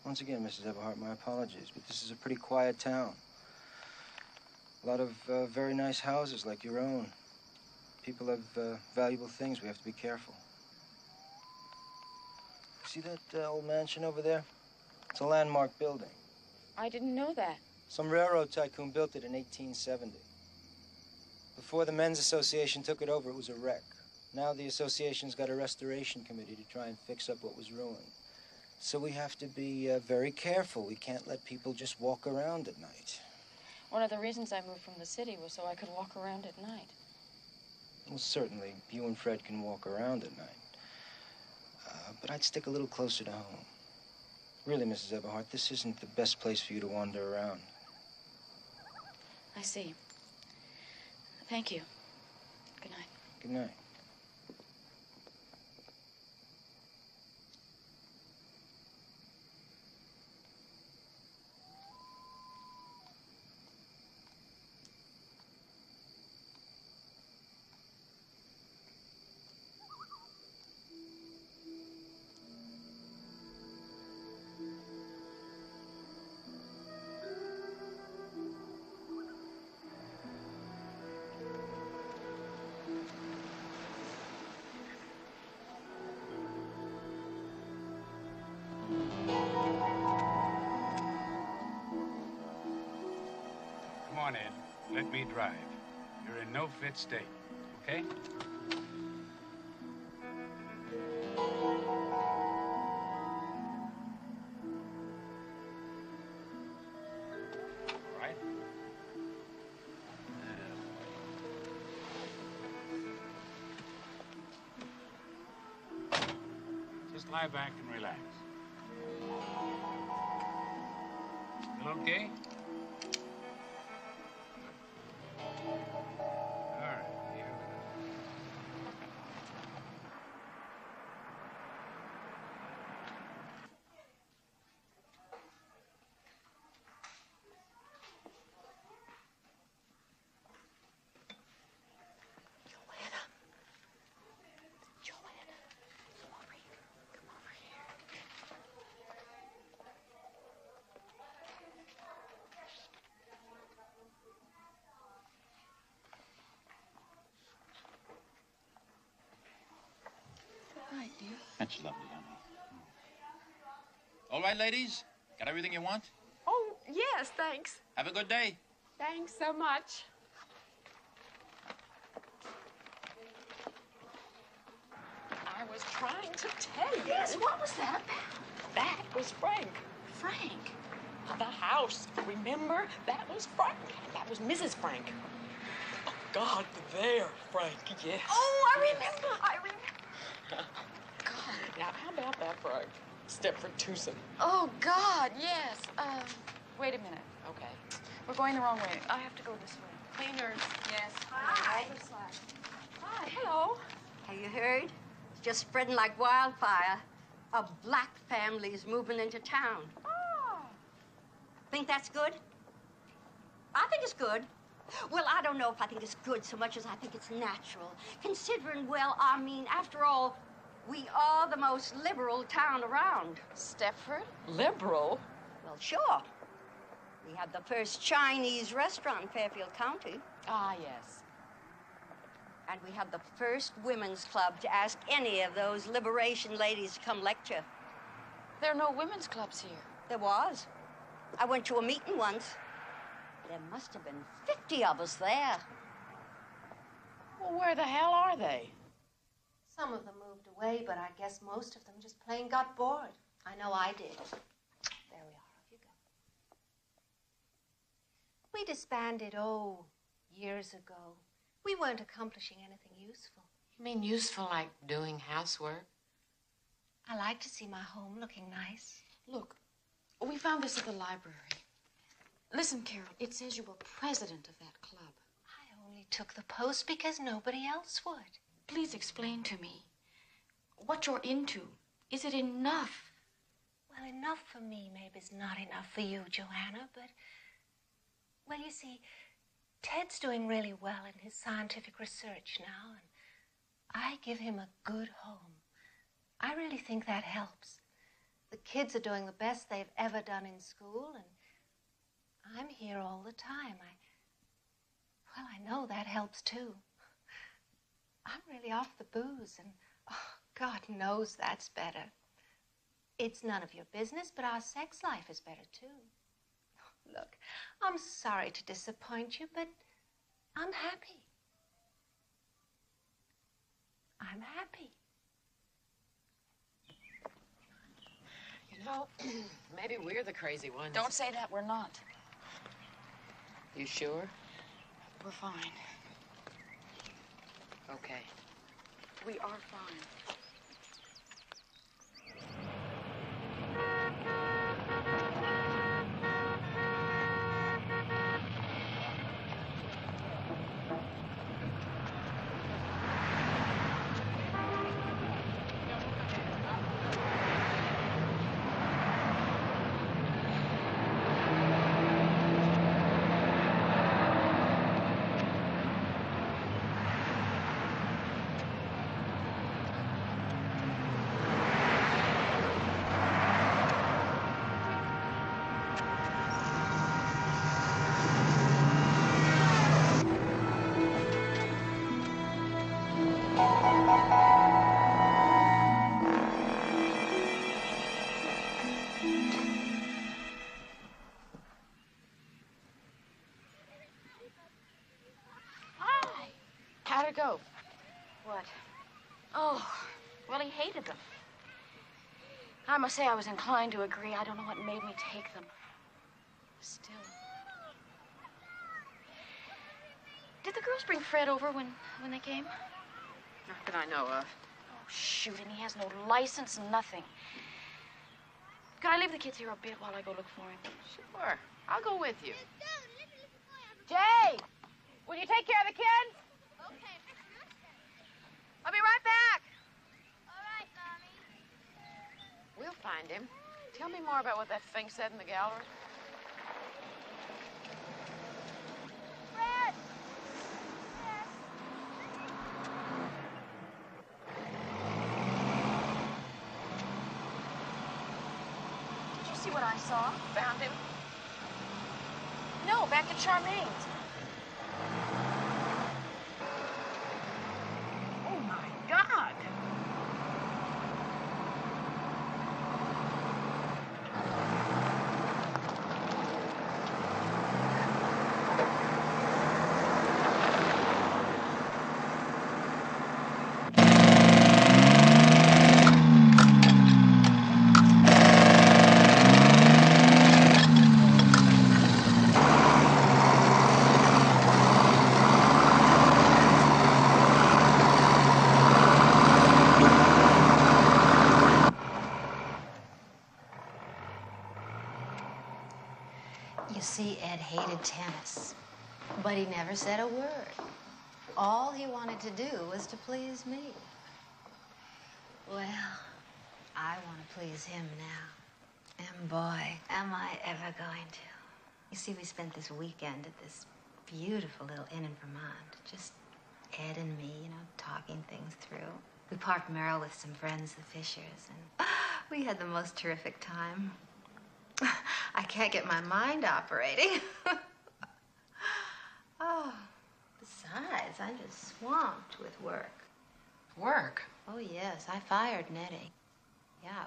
Once again, Mrs. Eberhardt, my apologies, but this is a pretty quiet town. A lot of very nice houses like your own. People have valuable things. We have to be careful. See that old mansion over there? It's a landmark building. I didn't know that. Some railroad tycoon built it in 1870. Before the Men's Association took it over, it was a wreck. Now the association's got a restoration committee to try and fix up what was ruined. So we have to be very careful. We can't let people just walk around at night. One of the reasons I moved from the city was so I could walk around at night. Well, certainly, you and Fred can walk around at night. But I'd stick a little closer to home. Really, Mrs. Eberhardt, this isn't the best place for you to wander around. I see. Thank you. Good night. Good night. Come on, Ed. Let me drive. You're in no fit state, okay? All right? Just lie back and relax. Feel okay? All right, here we go. Right, dear. That's lovely, honey. All right, ladies? Got everything you want? Oh, yes, thanks. Have a good day. Thanks so much. I was trying to tell you. Yes, what was that about? That was Frank. Frank? The house, remember? That was Frank. That was Mrs. Frank. Oh, God, there, Frank, yes. Oh, I remember. God. Now, how about that, Frank? Stepford Tucson. Oh, God, yes. Wait a minute. Okay. We're going the wrong way. I have to go this way. Cleaners. Yes. Hi. Other side. Hi. Hello. Have you heard? It's just spreading like wildfire. A black family is moving into town. Oh. Think that's good? I think it's good. Well, I don't know if I think it's good so much as I think it's natural. Considering, well, I mean, after all, we are the most liberal town around. Stepford? Liberal? Well, sure. We had the first Chinese restaurant in Fairfield County. Ah, yes. And we had the first women's club to ask any of those liberation ladies to come lecture. There are no women's clubs here. There was. I went to a meeting once. There must have been 50 of us there. Well, where the hell are they? Some of them moved away, but I guess most of them just plain got bored. I know I did. There we are. Off you go. We disbanded, years ago. We weren't accomplishing anything useful. You mean useful like doing housework? I like to see my home looking nice. Look, we found this at the library. Listen, Carol, it says you were president of that club. I only took the post because nobody else would. Please explain to me what you're into. Is it enough? Well, enough for me maybe is not enough for you, Joanna, but... Well, you see, Ted's doing really well in his scientific research now, and I give him a good home. I really think that helps. The kids are doing the best they've ever done in school, and I'm here all the time. I know that helps, too. I'm really off the booze, and God knows that's better. It's none of your business, but our sex life is better, too. Look, I'm sorry to disappoint you, but I'm happy. I'm happy. You know, maybe we're the crazy ones. Don't say that. We're not. You sure? We're fine. Okay. We are fine. How'd it go? What? Oh, well, he hated them. I must say I was inclined to agree. I don't know what made me take them. Still. Did the girls bring Fred over when they came? Not that I know of. Oh, shoot, and he has no license, nothing. Can I leave the kids here a bit while I go look for him? Sure. I'll go with you. Jay! Will you take care of the kids? Okay. I'll be right back. All right, Mommy. We'll find him. Tell me more about what that thing said in the gallery. Fred! Did you see what I saw? Found him? No, back at Charmaine's. Oh, my God! You see, Ed hated tennis, but he never said a word. All he wanted to do was to please me. Well, I want to please him now. And boy, am I ever going to. You see, we spent this weekend at this beautiful little inn in Vermont. Just Ed and me, you know, talking things through. We parked Merrill with some friends, the Fishers, and we had the most terrific time. I can't get my mind operating. Oh, besides, I'm just swamped with work. Work? Oh, yes, I fired Nettie. Yeah,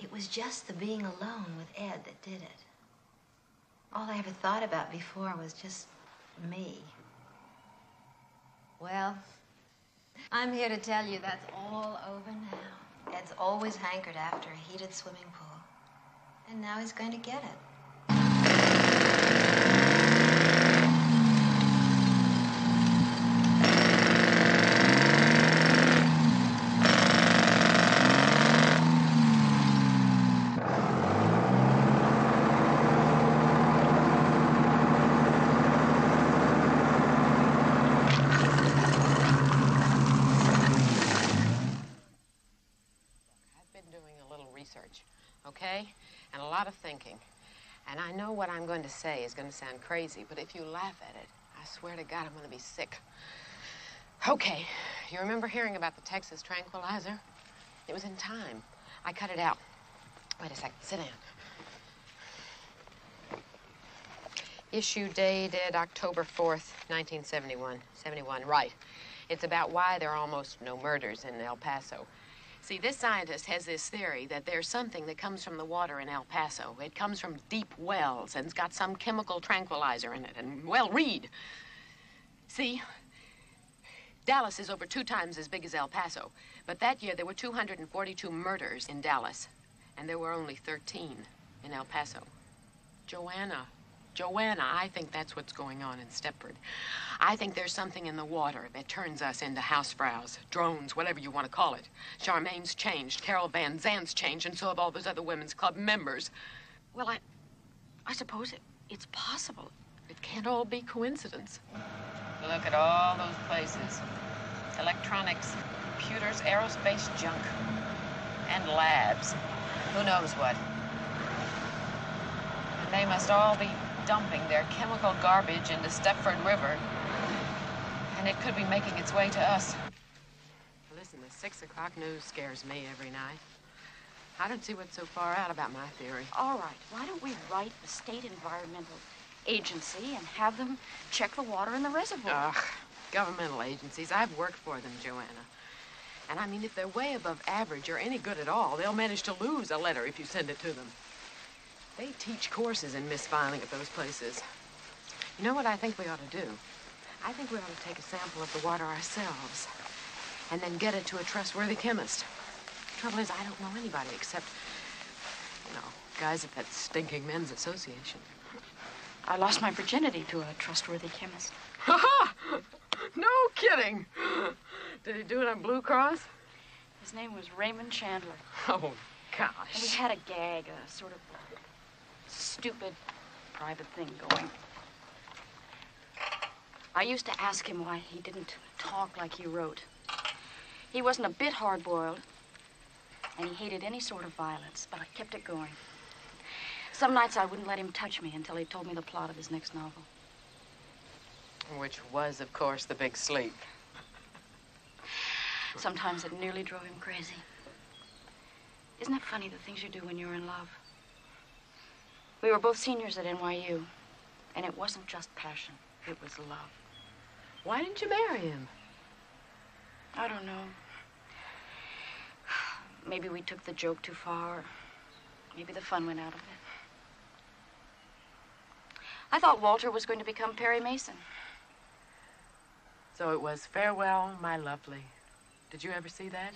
it was just the being alone with Ed that did it. All I ever thought about before was just me. Well, I'm here to tell you that's all over now. Ed's always hankered after a heated swimming pool. And now he's going to get it. I've been doing a little research, okay? And a lot of thinking. And I know what I'm going to say is going to sound crazy, but if you laugh at it, I swear to God I'm going to be sick. Okay, you remember hearing about the Texas tranquilizer? It was in Time. I cut it out. Wait a second, sit down. Issue dated October 4th, 1971. 71, right. It's about why there are almost no murders in El Paso. See, this scientist has this theory that there's something that comes from the water in El Paso. It comes from deep wells, and it's got some chemical tranquilizer in it. And, well, read. See, Dallas is over 2 times as big as El Paso. But that year, there were 242 murders in Dallas, and there were only 13 in El Paso. Joanna, I think that's what's going on in Stepford. I think there's something in the water that turns us into housefrows, drones, whatever you want to call it. Charmaine's changed, Carol Van Zant's changed, and so have all those other women's club members. Well, I suppose it's possible. It can't all be coincidence. Look at all those places. Electronics, computers, aerospace junk, and labs. Who knows what? And they must all be dumping their chemical garbage into Stepford River. And it could be making its way to us. Listen, the 6 o'clock news scares me every night. I don't see what's so far out about my theory. All right, why don't we write the State Environmental Agency and have them check the water in the reservoir? Ugh, governmental agencies. I've worked for them, Joanna. And I mean, if they're way above average or any good at all, they'll manage to lose a letter if you send it to them. They teach courses in misfiling at those places. You know what I think we ought to do? I think we ought to take a sample of the water ourselves and then get it to a trustworthy chemist. The trouble is, I don't know anybody except, you know, guys at that stinking men's association. I lost my virginity to a trustworthy chemist. Ha-ha! No kidding! Did he do it on Blue Cross? His name was Raymond Chandler. Oh, gosh. And he had a gag, a sort of stupid private thing going. I used to ask him why he didn't talk like he wrote. He wasn't a bit hard-boiled, and he hated any sort of violence, but I kept it going. Some nights I wouldn't let him touch me until he told me the plot of his next novel. Which was, of course, The Big Sleep. Sometimes it nearly drove him crazy. Isn't it funny, the things you do when you're in love? We were both seniors at NYU, and it wasn't just passion, it was love. Why didn't you marry him? I don't know. Maybe we took the joke too far. Maybe the fun went out of it. I thought Walter was going to become Perry Mason. So it was Farewell, My Lovely. Did you ever see that?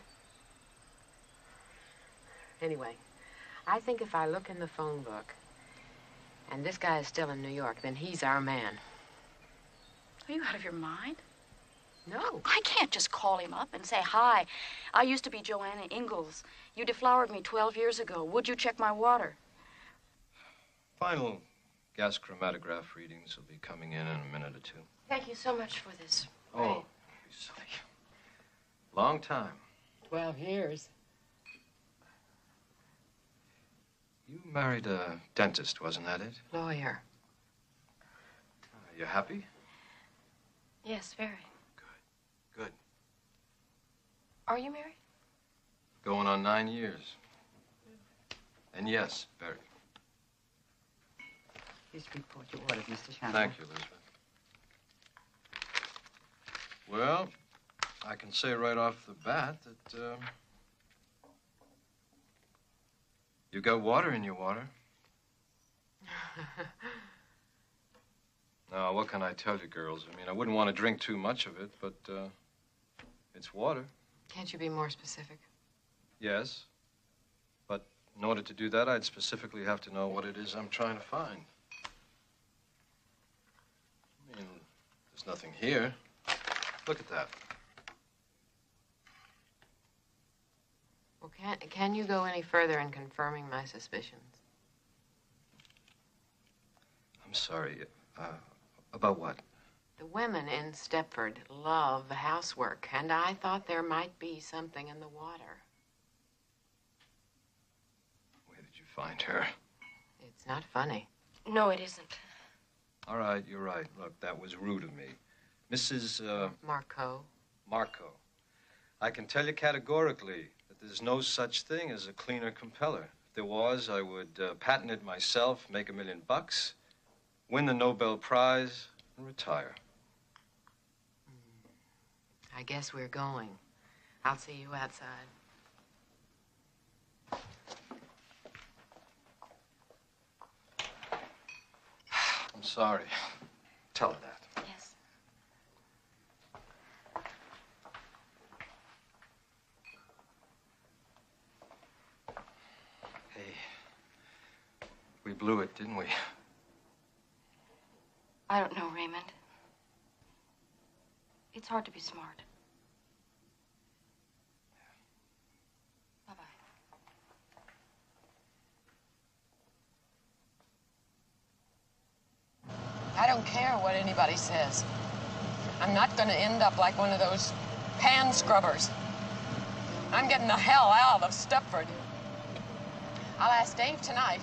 Anyway, I think if I look in the phone book, and this guy is still in New York, then he's our man. Are you out of your mind? No. I can't just call him up and say, "Hi, I used to be Joanna Ingalls. You deflowered me 12 years ago. Would you check my water?" Final gas chromatograph readings will be coming in a minute or two. Thank you so much for this. Oh, don't be silly. Long time. 12 years. You married a dentist, wasn't that it? Lawyer. You happy? Yes, very. Good. Are you married? Going on 9 years. And yes, very. Please report your orders, Mr. Chandler. Thank you, Elizabeth. Well, I can say right off the bat that, you got water in your water. Now, what can I tell you, girls? I mean, I wouldn't want to drink too much of it, but, it's water. Can't you be more specific? Yes. But in order to do that, I'd specifically have to know what it is I'm trying to find. I mean, there's nothing here. Look at that. Well, can you go any further in confirming my suspicions? I'm sorry. About what? The women in Stepford love housework, and I thought there might be something in the water. Where did you find her? It's not funny. No, it isn't. All right, you're right. Look, that was rude of me. Mrs. Marco. Marco. I can tell you categorically that there's no such thing as a cleaner compeller. If there was, I would patent it myself, make $1 million, win the Nobel Prize, and retire. I guess we're going. I'll see you outside. sorry. Tell her that. Yes. Hey, we blew it, didn't we? I don't know, Raymond. It's hard to be smart. Bye-bye. I don't care what anybody says. I'm not going to end up like one of those pan scrubbers. I'm getting the hell out of Stepford. I'll ask Dave tonight,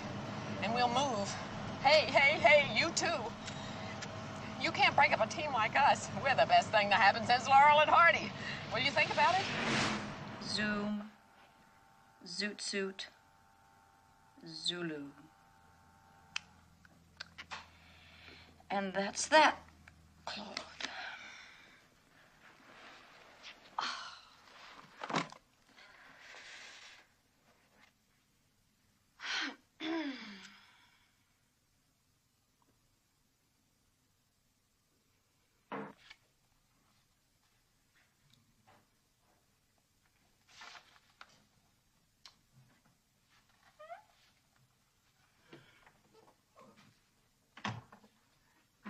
and we'll move. Hey, you too. You can't break up a team like us. We're the best thing to happen since Laurel and Hardy. Will you think about it? Zoom. Zoot suit. Zulu. And that's that, Claude.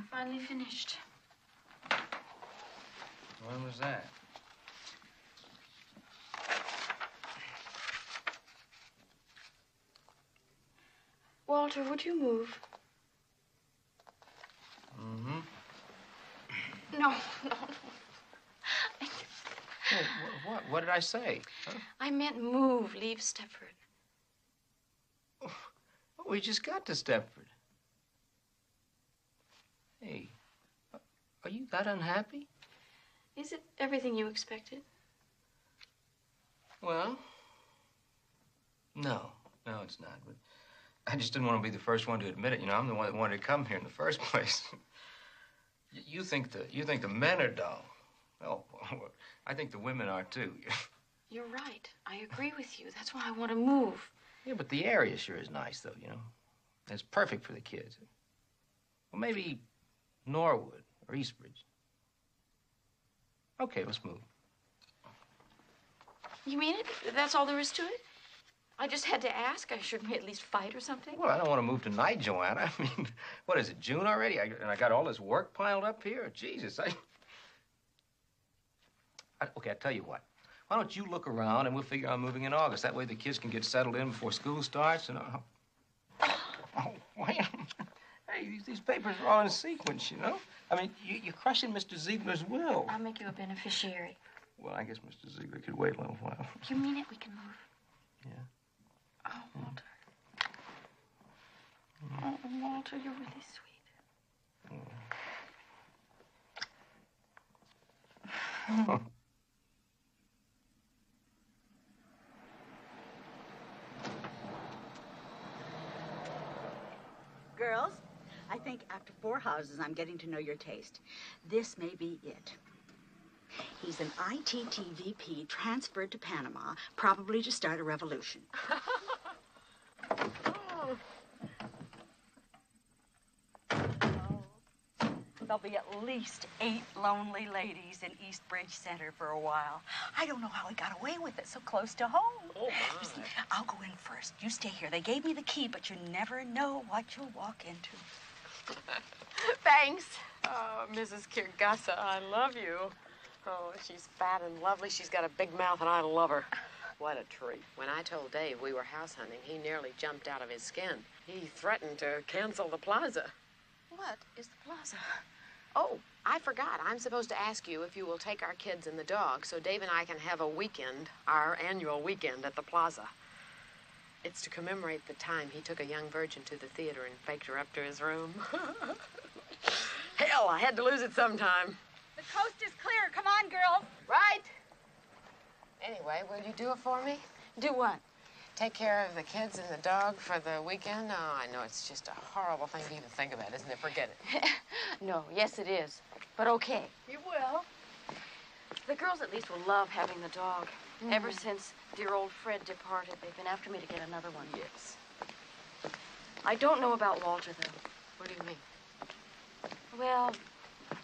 Finally finished. When was that? Walter, would you move? Mm-hmm. No. What did I say? Huh? I meant move. Leave Stepford. Oh, we just got to Stepford. Hey, are you that unhappy? Is it everything you expected? Well, no, it's not. But I just didn't want to be the first one to admit it. You know, I'm the one that wanted to come here in the first place. You think the men are dull? Oh, I think the women are too. You're right. I agree with you. That's why I want to move. Yeah, but the area sure is nice, though. You know, it's perfect for the kids. Well, maybe Norwood or Eastbridge. Okay, let's move. You mean it? That's all there is to it? I just had to ask. I shouldn't we at least fight or something? Well, I don't want to move tonight, Joanna. I mean, what is it, June already? And I got all this work piled up here? Jesus, okay, I'll tell you what. Why don't you look around and we'll figure out moving in August. That way the kids can get settled in before school starts and... Oh, wait. Hey, these papers are all in sequence, you know? I mean, you're crushing Mr. Ziegler's will. I'll make you a beneficiary. Well, I guess Mr. Ziegler could wait a little while. You mean it? We can move. Yeah. Oh, Walter. Oh, Walter, you're really sweet. Girls, I think after 4 houses, I'm getting to know your taste. This may be it. He's an ITTVP transferred to Panama, probably to start a revolution. There'll be at least 8 lonely ladies in Eastbridge Center for a while. I don't know how he got away with it so close to home. Oh, my. Listen, I'll go in first. You stay here. They gave me the key, but you never know what you'll walk into. Thanks. Oh, Mrs. Kirgasa, I love you. Oh, she's fat and lovely. She's got a big mouth, and I love her. What a treat. When I told Dave we were house hunting, he nearly jumped out of his skin. He threatened to cancel the plaza. What is the plaza? Oh, I forgot. I'm supposed to ask you if you will take our kids and the dog so Dave and I can have a weekend, our annual weekend at the plaza. It's to commemorate the time he took a young virgin to the theater and faked her up to his room. Hell, I had to lose it sometime. The coast is clear. Come on, girls. Right. Anyway, will you do it for me? Do what? Take care of the kids and the dog for the weekend? Oh, I know it's just a horrible thing to even think about, isn't it? Forget it. No, yes it is. But okay. You will. The girls at least will love having the dog. Ever since dear old Fred departed, they've been after me to get another one. Yes. I don't know about Walter, though. What do you mean? Well,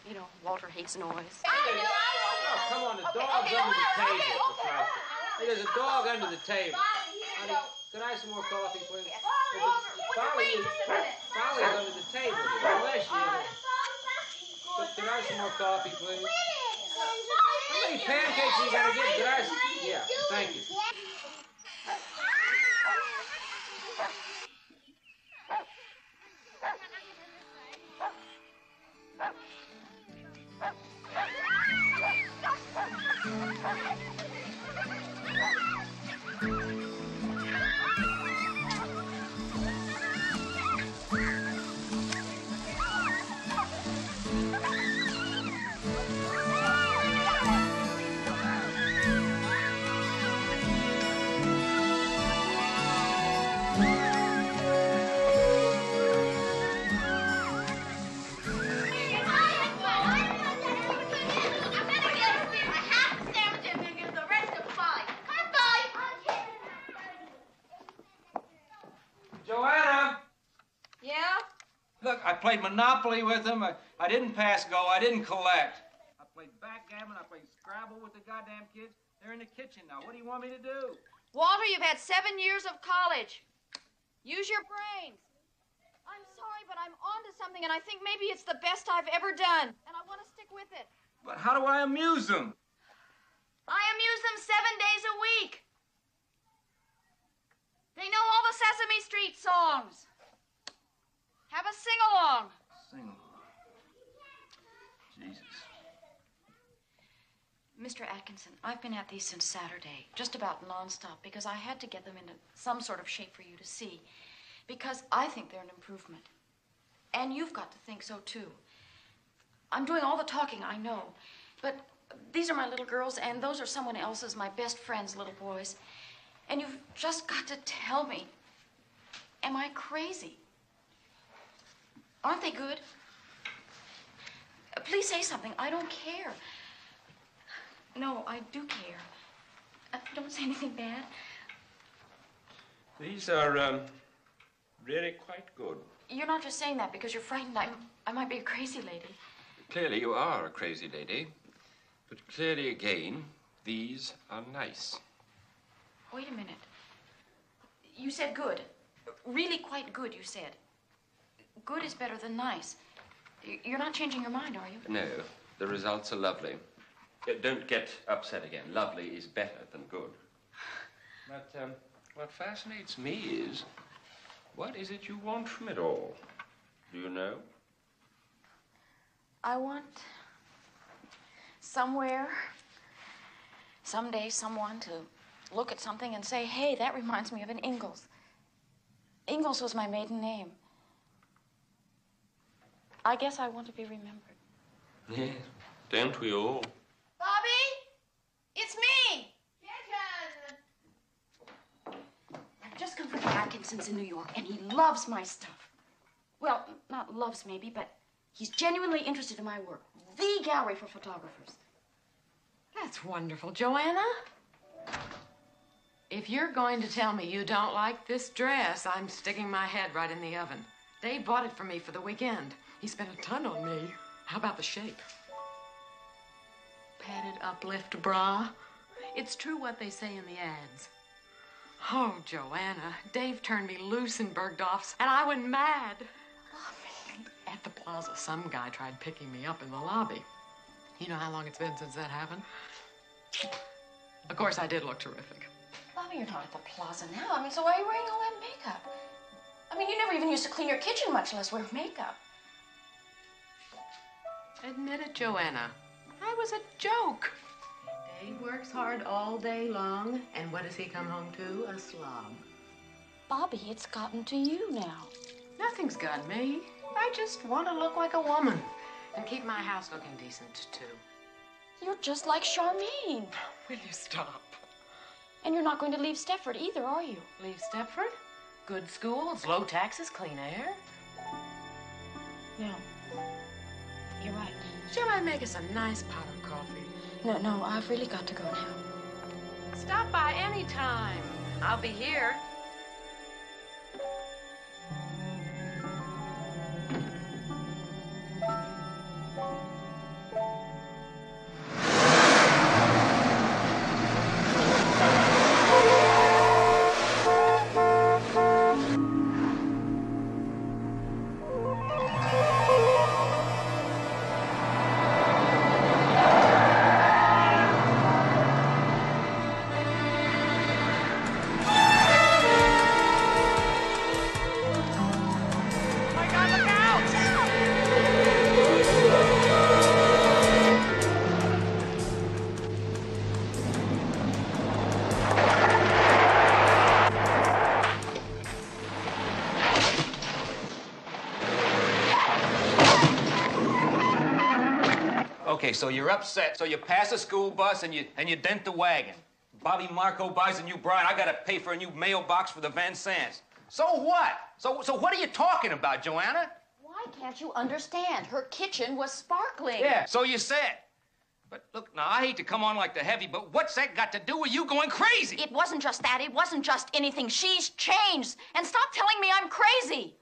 you know, Walter hates noise. Oh, come on, the dog's under the table. For Christ's sake. Hey, there's a dog under the table. Honey, could I have some more coffee, please? Folly's under the table. Bless you. Could I have some more coffee, please? How many pancakes are you gonna get? Could I have... Yeah, thank you. I played Monopoly with them. I didn't pass go. I didn't collect. I played backgammon. I played Scrabble with the goddamn kids. They're in the kitchen now. What do you want me to do? Walter, you've had 7 years of college. Use your brains. I'm sorry, but I'm onto something, and I think maybe it's the best I've ever done, and I want to stick with it. But how do I amuse them? I amuse them 7 days a week. They know all the Sesame Street songs. Have a sing-along. Sing-along. Jesus. Mr. Atkinson, I've been at these since Saturday, just about nonstop, because I had to get them into some sort of shape for you to see, because I think they're an improvement. And you've got to think so, too. I'm doing all the talking, I know, but these are my little girls, and those are someone else's, my best friend's little boys. And you've just got to tell me, am I crazy? Aren't they good? Please say something. I don't care. No, I do care. Don't say anything bad. These are, really quite good. You're not just saying that because you're frightened I might be a crazy lady. Clearly you are a crazy lady. But clearly again, these are nice. Wait a minute. You said good. Really quite good, you said. Good is better than nice. You're not changing your mind, are you? No, the results are lovely. Don't get upset again. Lovely is better than good. But what fascinates me is, what is it you want from it all? Do you know? I want somewhere, someday, someone to look at something and say, hey, that reminds me of an Ingalls. Ingalls was my maiden name. I guess I want to be remembered. Yes, don't we all? Bobby, it's me. I've just come from the Atkinsons in New York, and he loves my stuff. Well, not loves maybe, but he's genuinely interested in my work. The gallery for photographers. That's wonderful, Joanna. If you're going to tell me you don't like this dress, I'm sticking my head right in the oven. Dave bought it for me for the weekend. He spent a ton on me. How about the shape? Padded uplift bra. It's true what they say in the ads. Oh, Joanna, Dave turned me loose in Bergdorf's, and I went mad. At the plaza, some guy tried picking me up in the lobby. You know how long it's been since that happened? Of course, I did look terrific. Bobby, you're not at the plaza now. I mean, so why are you wearing all that makeup? I mean, you never even used to clean your kitchen, much less wear makeup. Admit it, Joanna. I was a joke. Dave works hard all day long, and what does he come home to? A slob. Bobby, it's gotten to you now. Nothing's got me. I just want to look like a woman and keep my house looking decent, too. You're just like Charmaine. Will you stop? And you're not going to leave Stepford either, are you? Leave Stepford? Good schools, low taxes, clean air. No. You're right. Shall I make us a nice pot of coffee? No, I've really got to go now. Stop by any time. I'll be here. Okay, so you're upset. So you pass a school bus and you dent the wagon. Bobby Marco buys a new bride. I gotta pay for a new mailbox for the Van Sands. So what? So what are you talking about, Joanna? Why can't you understand? Her kitchen was sparkling. Yeah, so you said. But look, now, I hate to come on like the heavy, but what's that got to do with you going crazy? It wasn't just that. It wasn't just anything. She's changed. And stop telling me I'm crazy.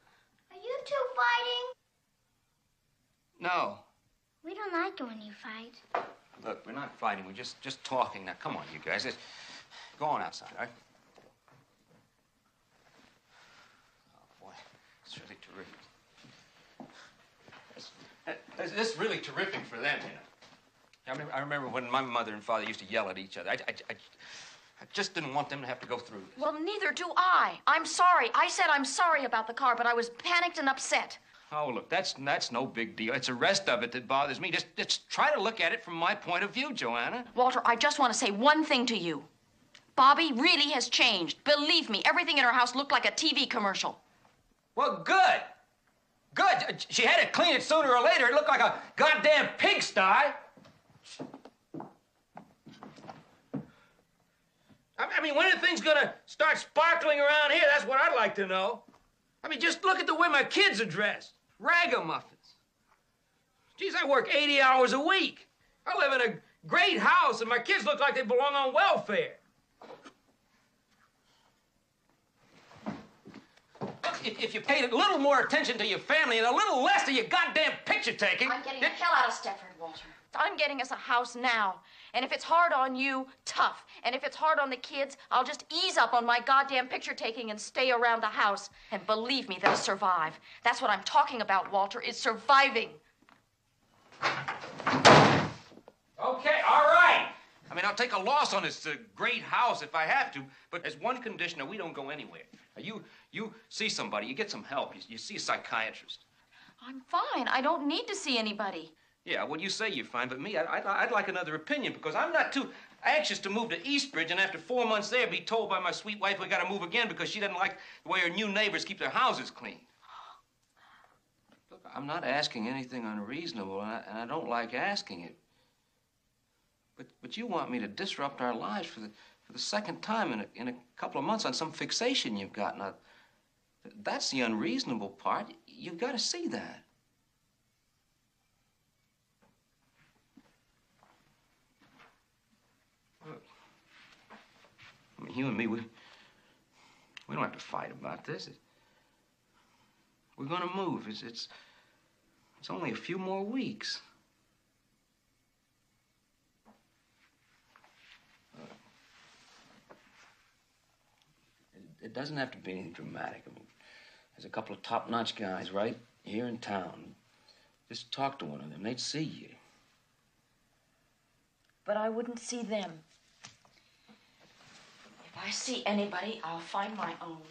Are you two fighting? No. We don't like it when you fight. Look, we're not fighting. We're just talking. Now, come on, you guys. Go on outside, all right? Oh, boy. It's really terrific. This is really terrific for them, you know. I remember when my mother and father used to yell at each other. I just didn't want them to have to go through this. Well, neither do I. I'm sorry. I said I'm sorry about the car, but I was panicked and upset. Oh, look, that's no big deal. It's the rest of it that bothers me. Just try to look at it from my point of view, Joanna. Walter, I just want to say one thing to you. Bobby really has changed. Believe me, everything in her house looked like a TV commercial. Well, good. Good. She had to clean it sooner or later. It looked like a goddamn pigsty. I mean, when are things gonna start sparkling around here? That's what I'd like to know. I mean, just look at the way my kids are dressed. Ragamuffins. Geez, I work 80 hours a week. I live in a great house, and my kids look like they belong on welfare. If you paid a little more attention to your family and a little less to your goddamn picture taking... I'm getting the hell out of Stepford, Walter. I'm getting us a house now. And if it's hard on you, tough. And if it's hard on the kids, I'll just ease up on my goddamn picture taking and stay around the house. And believe me, they'll survive. That's what I'm talking about, Walter, is surviving. Okay, all right. I mean, I'll take a loss on this great house if I have to, but there's one condition, that we don't go anywhere. Now, you see somebody, you get some help, you see a psychiatrist. I'm fine. I don't need to see anybody. Yeah, well, you say you're fine, but me, I'd like another opinion, because I'm not too anxious to move to Eastbridge and after 4 months there be told by my sweet wife we gotta move again because she doesn't like the way her new neighbors keep their houses clean. Look, I'm not asking anything unreasonable, and I don't like asking it. But you want me to disrupt our lives for the second time in a couple of months on some fixation you've got. Now, that's the unreasonable part. You've got to see that. Look, I mean, you and me, we don't have to fight about this. We're going to move. It's only a few more weeks. It doesn't have to be anything dramatic. I mean, there's a couple of top-notch guys right here in town. Just talk to one of them. They'd see you. But I wouldn't see them. If I see anybody, I'll find my own.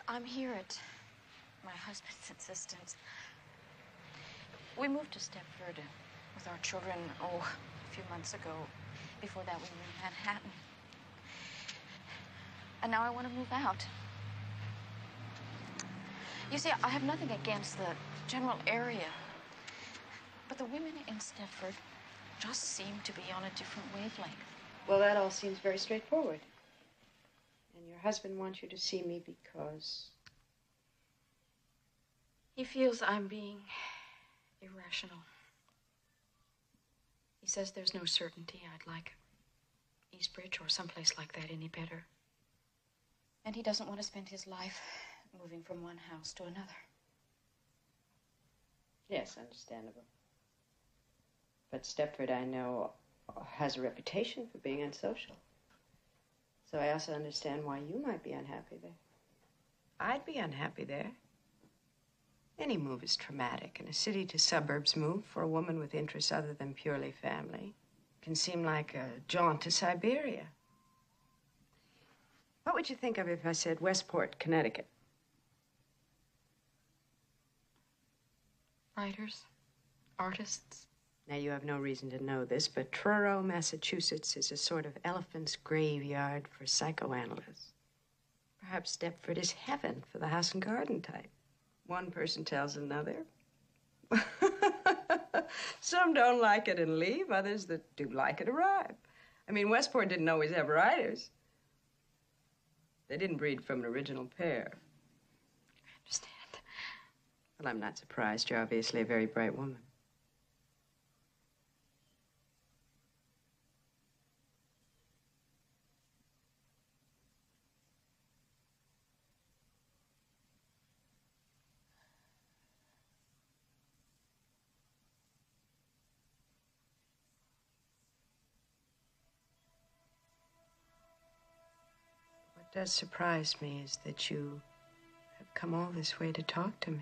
I'm here at my husband's insistence. We moved to Stepford with our children, a few months ago. Before that, we were in Manhattan. And now I want to move out. You see, I have nothing against the general area. But the women in Stepford just seem to be on a different wavelength. Well, that all seems very straightforward. And your husband wants you to see me because... He feels I'm being irrational. He says there's no certainty I'd like Eastbridge or someplace like that any better. And he doesn't want to spend his life moving from one house to another. Yes, understandable. But Stepford, I know, has a reputation for being unsocial. So I also understand why you might be unhappy there. I'd be unhappy there. Any move is traumatic, and a city to suburbs move for a woman with interests other than purely family can seem like a jaunt to Siberia. What would you think of if I said Westport, Connecticut? Writers, artists. Now, you have no reason to know this, but Truro, Massachusetts is a sort of elephant's graveyard for psychoanalysts. Perhaps Stepford is heaven for the house and garden type. One person tells another. Some don't like it and leave. Others that do like it arrive. I mean, Westport didn't always have writers. They didn't breed from an original pair. I understand. Well, I'm not surprised. You're obviously a very bright woman. What does surprise me is that you have come all this way to talk to me.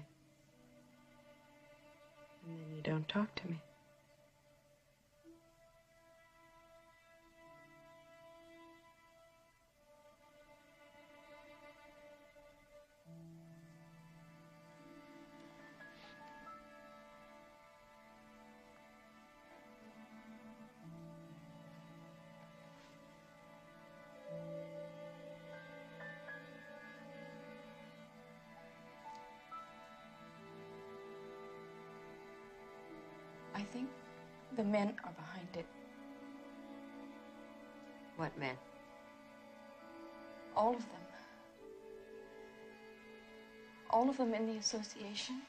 And then you don't talk to me. I think the men are behind it. What men? All of them. All of them in the association.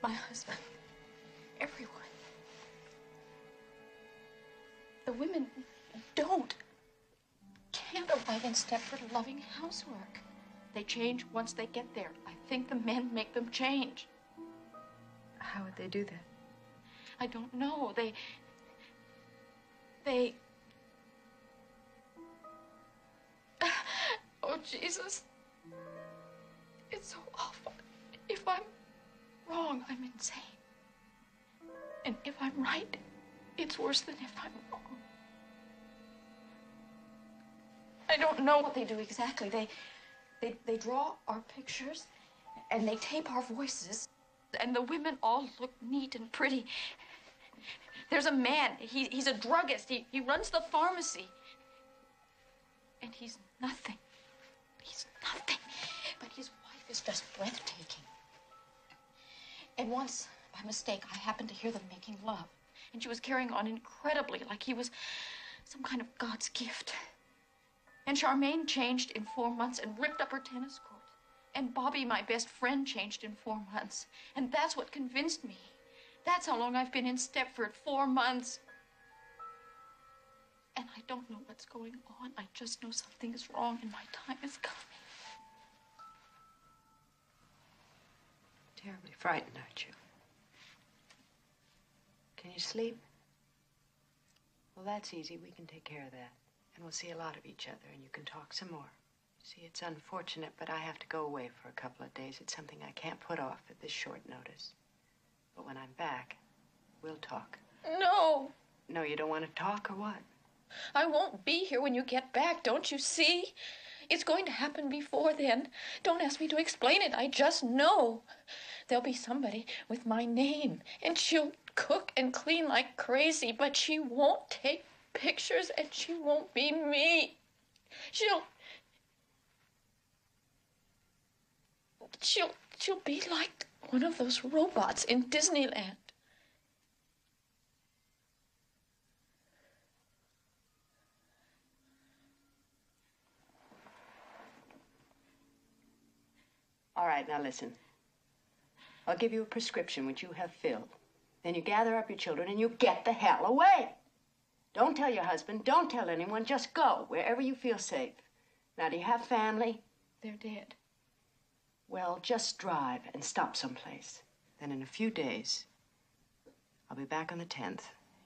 My husband. Everyone. The women can't arrive in Stepford loving housework. They change once they get there. I think the men make them change. How would they do that? I don't know. They... Oh, Jesus. It's so awful. If I'm wrong, I'm insane. And if I'm right, it's worse than if I'm wrong. I don't know what they do exactly. They draw our pictures, and they tape our voices, and the women all look neat and pretty. There's a man, he's a druggist, he runs the pharmacy. And he's nothing. He's nothing. But his wife is just breathtaking. And once, by mistake, I happened to hear them making love. And she was carrying on incredibly, like he was some kind of God's gift. And Charmaine changed in 4 months and ripped up her tennis court. And Bobby, my best friend, changed in 4 months. And that's what convinced me. That's how long I've been in Stepford, 4 months. And I don't know what's going on. I just know something is wrong and my time is coming. Terribly frightened, aren't you? Can you sleep? Well, that's easy. We can take care of that. And we'll see a lot of each other, and you can talk some more. See, it's unfortunate, but I have to go away for a couple of days. It's something I can't put off at this short notice. But when I'm back, we'll talk. No. No, you don't want to talk, or what? I won't be here when you get back, don't you see? It's going to happen before then. Don't ask me to explain it. I just know. There'll be somebody with my name, and she'll cook and clean like crazy, but she won't take pictures, and she won't be me. She'll be like one of those robots in Disneyland. All right, now listen. I'll give you a prescription which you have filled. Then you gather up your children and you get the hell away. Don't tell your husband. Don't tell anyone. Just go wherever you feel safe. Now, do you have family? They're dead. Well, just drive and stop someplace. Then in a few days, I'll be back on the 10th.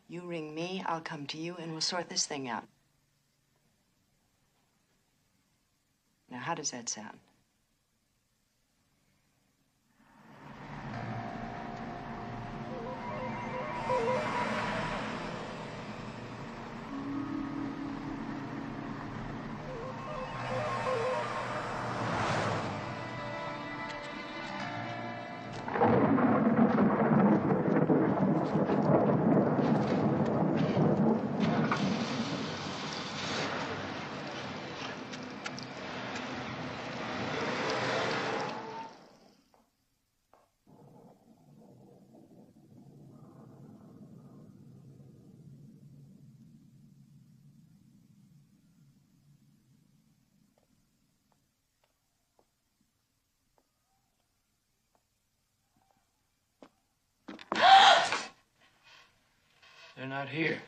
You ring me, I'll come to you, and we'll sort this thing out. Now, how does that sound? They're not here.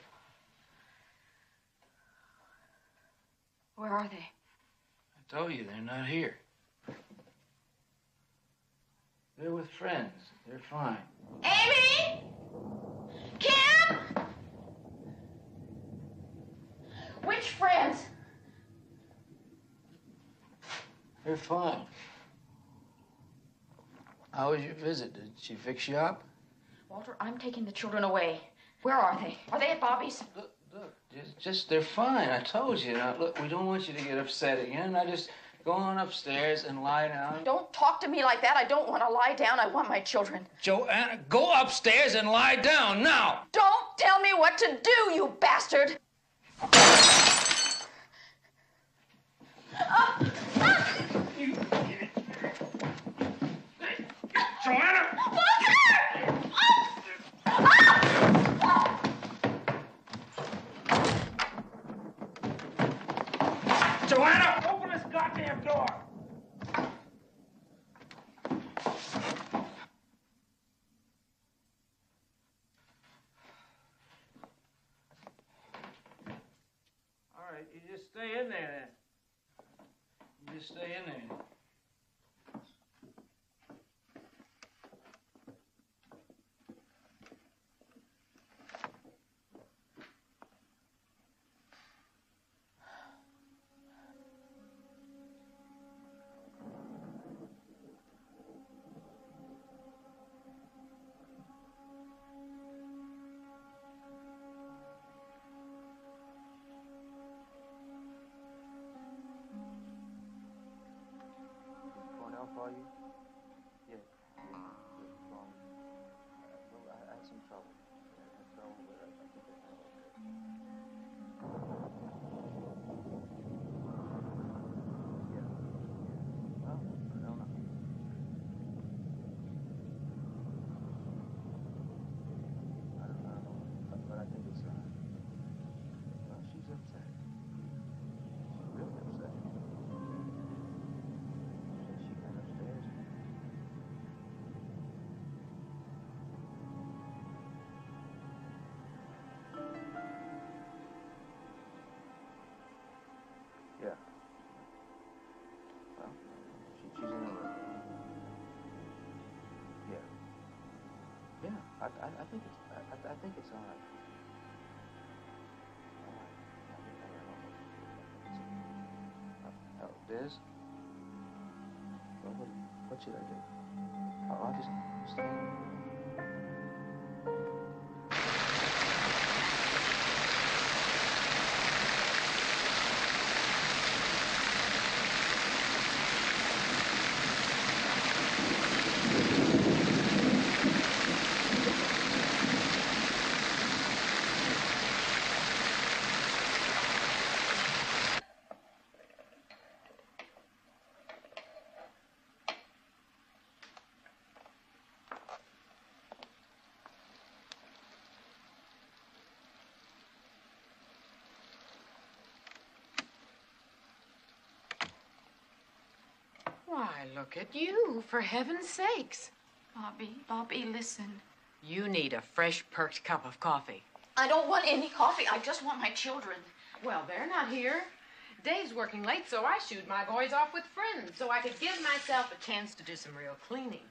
Where are they? I told you, they're not here. They're with friends. They're fine. Amy? Kim? Which friends? They're fine. How was your visit? Did she fix you up? Walter, I'm taking the children away. Where are they? Are they at Bobby's? Look, just they're fine. I told you. Now, look, we don't want you to get upset again. Now, just go on upstairs and lie down. Don't talk to me like that. I don't want to lie down. I want my children. Joanna, go upstairs and lie down now. Don't tell me what to do, you bastard. Joanna! Joanna, open this goddamn door! All right, you just stay in there then. You just stay in there. For you? Yeah. I had some trouble. But I think it's okay. Yeah. Well, I don't know. I don't know. But I think it's well, she's upset. She's really upset. Yeah. Well, she's in her room. Yeah. Yeah. I think it's all right. Liz? Well, what should I do? I'll just stay. Why, look at you, for heaven's sakes. Bobby, listen. You need a fresh, perked cup of coffee. I don't want any coffee. I just want my children. Well, they're not here. Dave's working late, so I shooed my boys off with friends so I could give myself a chance to do some real cleaning.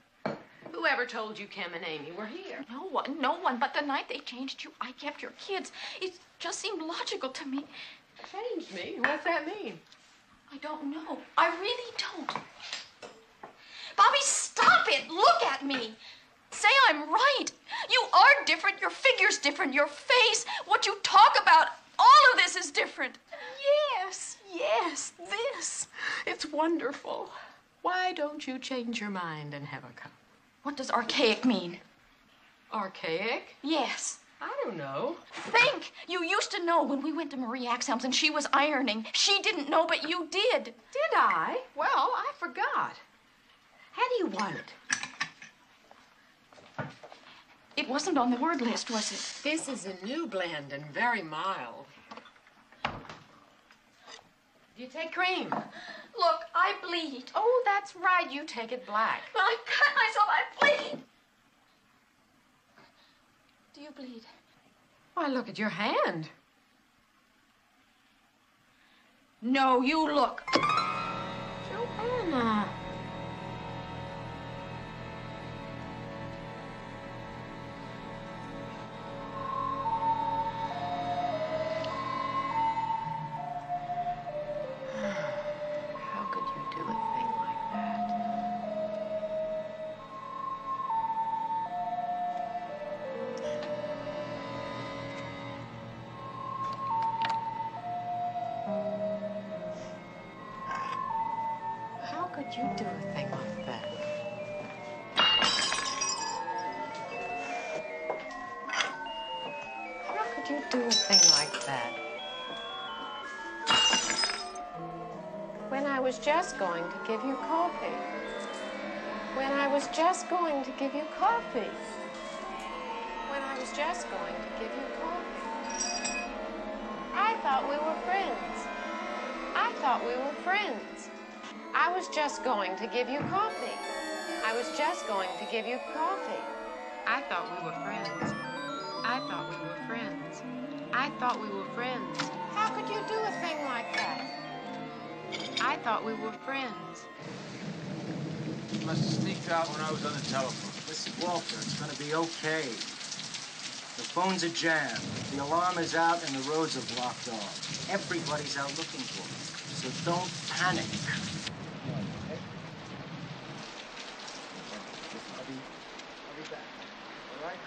Whoever told you Kim and Amy were here? No one. But the night they changed you, I kept your kids. It just seemed logical to me. Changed me? What's that mean? I don't know. I really don't. Bobby, stop it. Look at me. Say I'm right. You are different. Your figure's different. Your face, what you talk about, all of this is different. Yes, this. It's wonderful. Why don't you change your mind and have a cup? What does archaic mean? Archaic? Yes. I don't know. Think. You used to know when we went to Marie Axelm's and she was ironing. She didn't know, but you did. Did I? Well, I forgot. How do you want it? It wasn't on the word list, was it? This is a new blend and very mild. Do you take cream? Look, I bleed. Oh, that's right. You take it black. Well, I cut myself. I bleed. Do you bleed? Why, look at your hand. No, you look. Joanna. How could you do a thing like that? How could you do a thing like that? How could you do a thing like that? When I was just going to give you coffee. When I was just going to give you coffee. When I was just going to give you coffee. I thought we were friends. I thought we were friends. I was just going to give you coffee. I was just going to give you coffee. I thought we were friends. I thought we were friends. I thought we were friends. How could you do a thing like that? I thought we were friends. You must have sneaked out when I was on the telephone. Listen, Walter, it's gonna be okay. The phones are jammed, the alarm is out, and the roads are blocked off. Everybody's out looking for us, so don't panic. I'll be back, all right?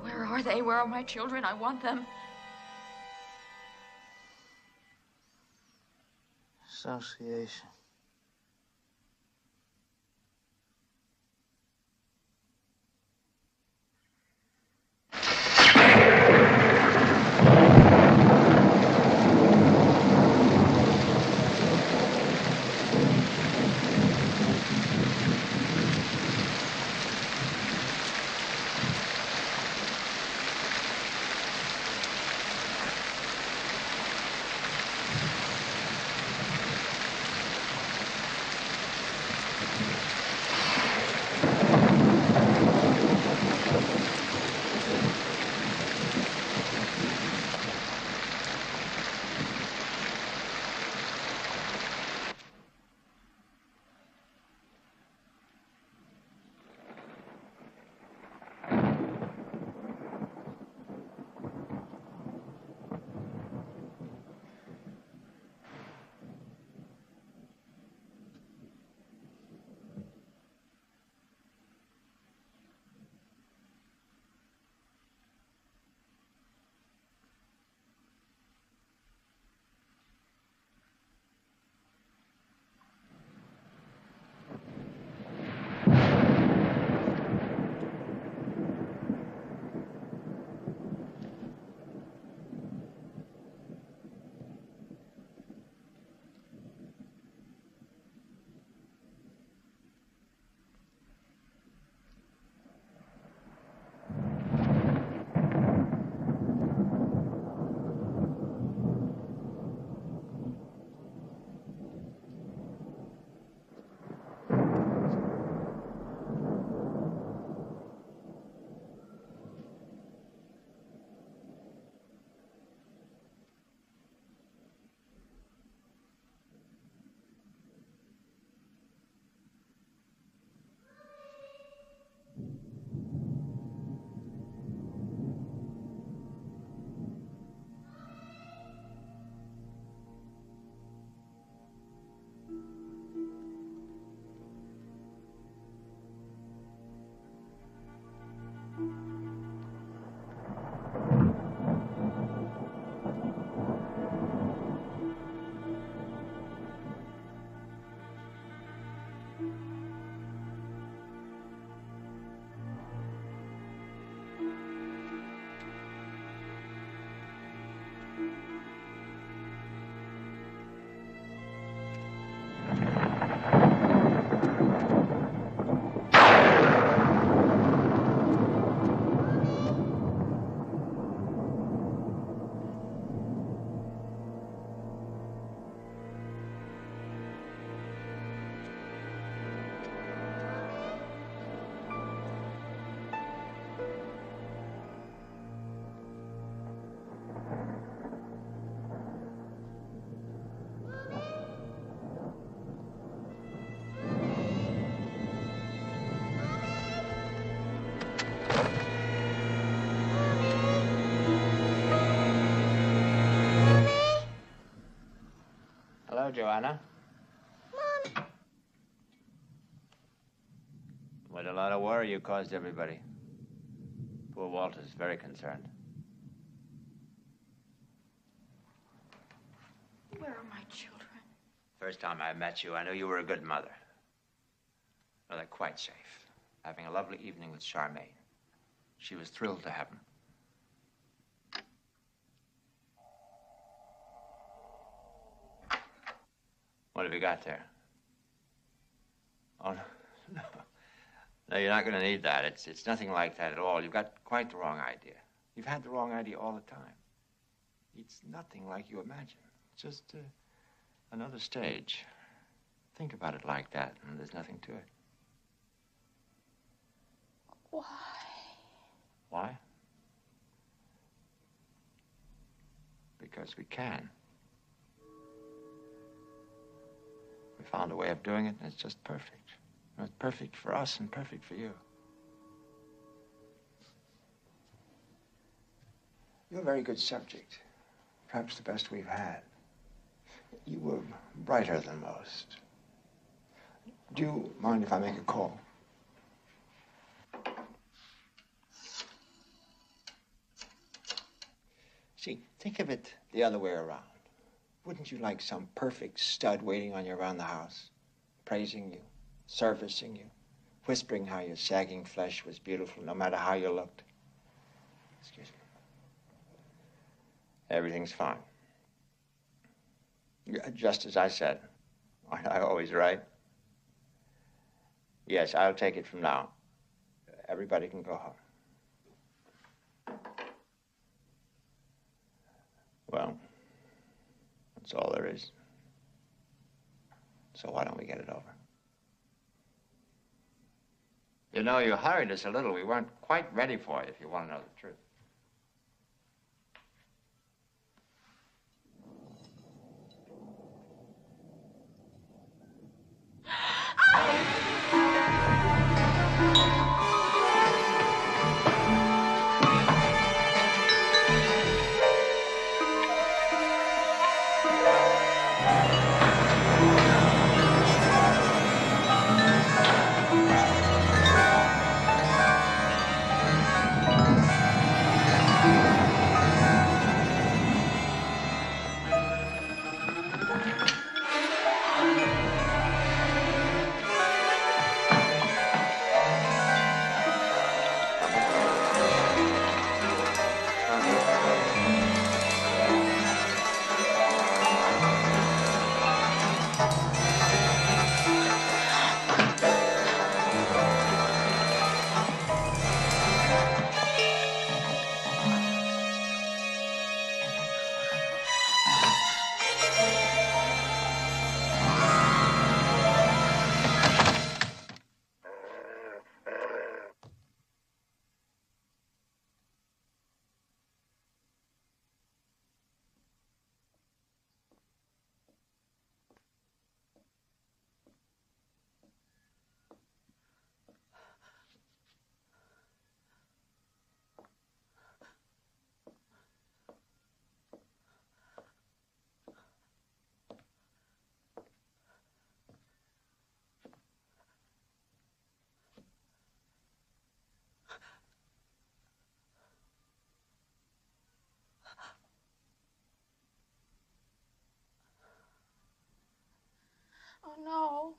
Where are they? Where are my children? I want them. Association. Hello, Joanna. Mom. What a lot of worry you caused everybody. Poor Walter's very concerned. Where are my children? First time I met you, I knew you were a good mother. Well, they're quite safe. Having a lovely evening with Charmaine. She was thrilled to have him. What have you got there? Oh, no. No, you're not going to need that. It's nothing like that at all. You've got quite the wrong idea. You've had the wrong idea all the time. It's nothing like you imagine. It's just another stage. Think about it like that, and there's nothing to it. Why? Why? Because we can. We found a way of doing it, and it's just perfect. It's perfect for us and perfect for you. You're a very good subject. Perhaps the best we've had. You were brighter than most. Do you mind if I make a call? See, think of it the other way around. Wouldn't you like some perfect stud waiting on you around the house, praising you, servicing you, whispering how your sagging flesh was beautiful no matter how you looked? Excuse me. Everything's fine. Just as I said. Aren't I always right? Yes, I'll take it from now. Everybody can go home. Well, that's all there is. So why don't we get it over? You know, you hurried us a little. We weren't quite ready for you, if you want to know the truth. Oh, no.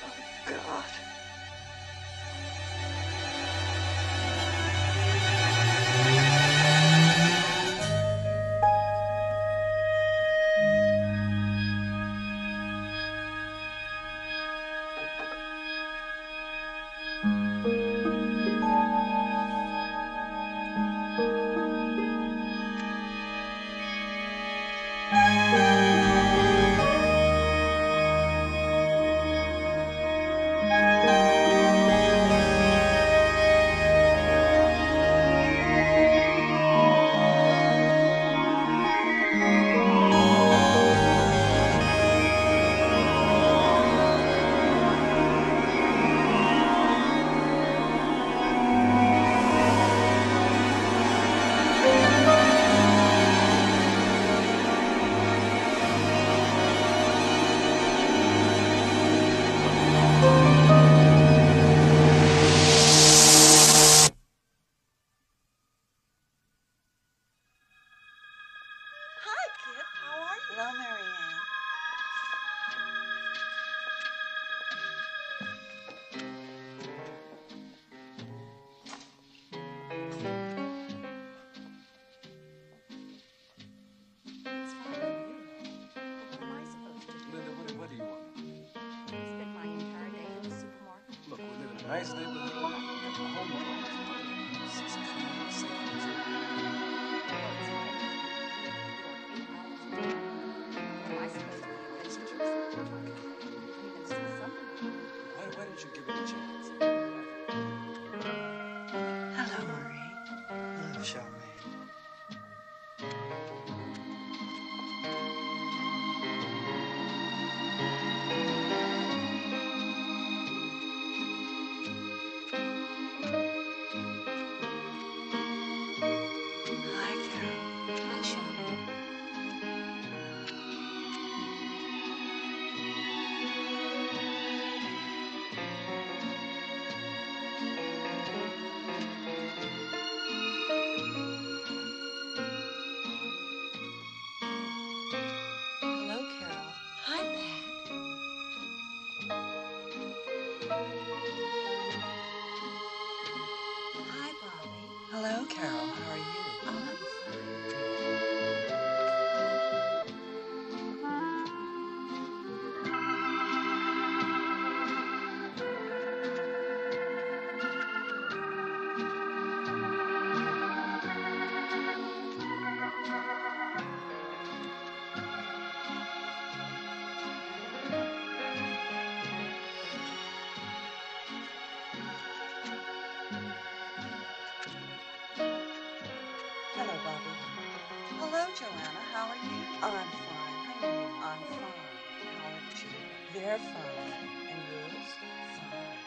Oh, God. Nice neighborhood. Home alone. It's clean, safe, and why don't you give it a chance? Hello, Marie. Hello, Charmaine. Hi, Carol. Hi, Charmaine. Hello, Carol. Hi, Pat. Hi, Bobby. Hello, Carol. How are you? I'm fine. Hello, Bobby. Hello, Joanna. How are you? I'm fine. How are you? I'm fine. How are you? They're fine. And yours? Fine.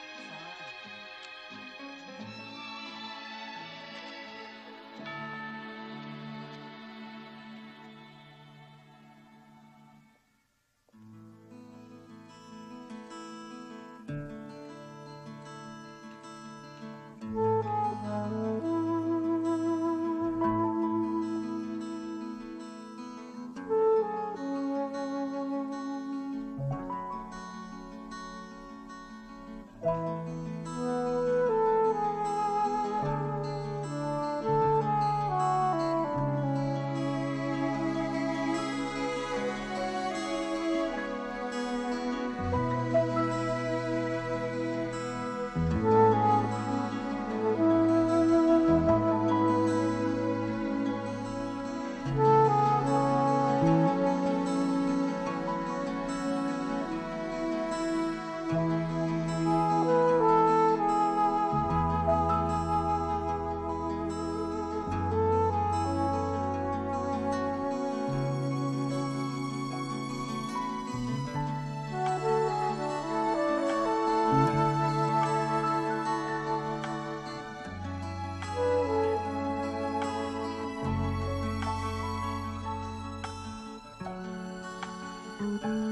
Fine.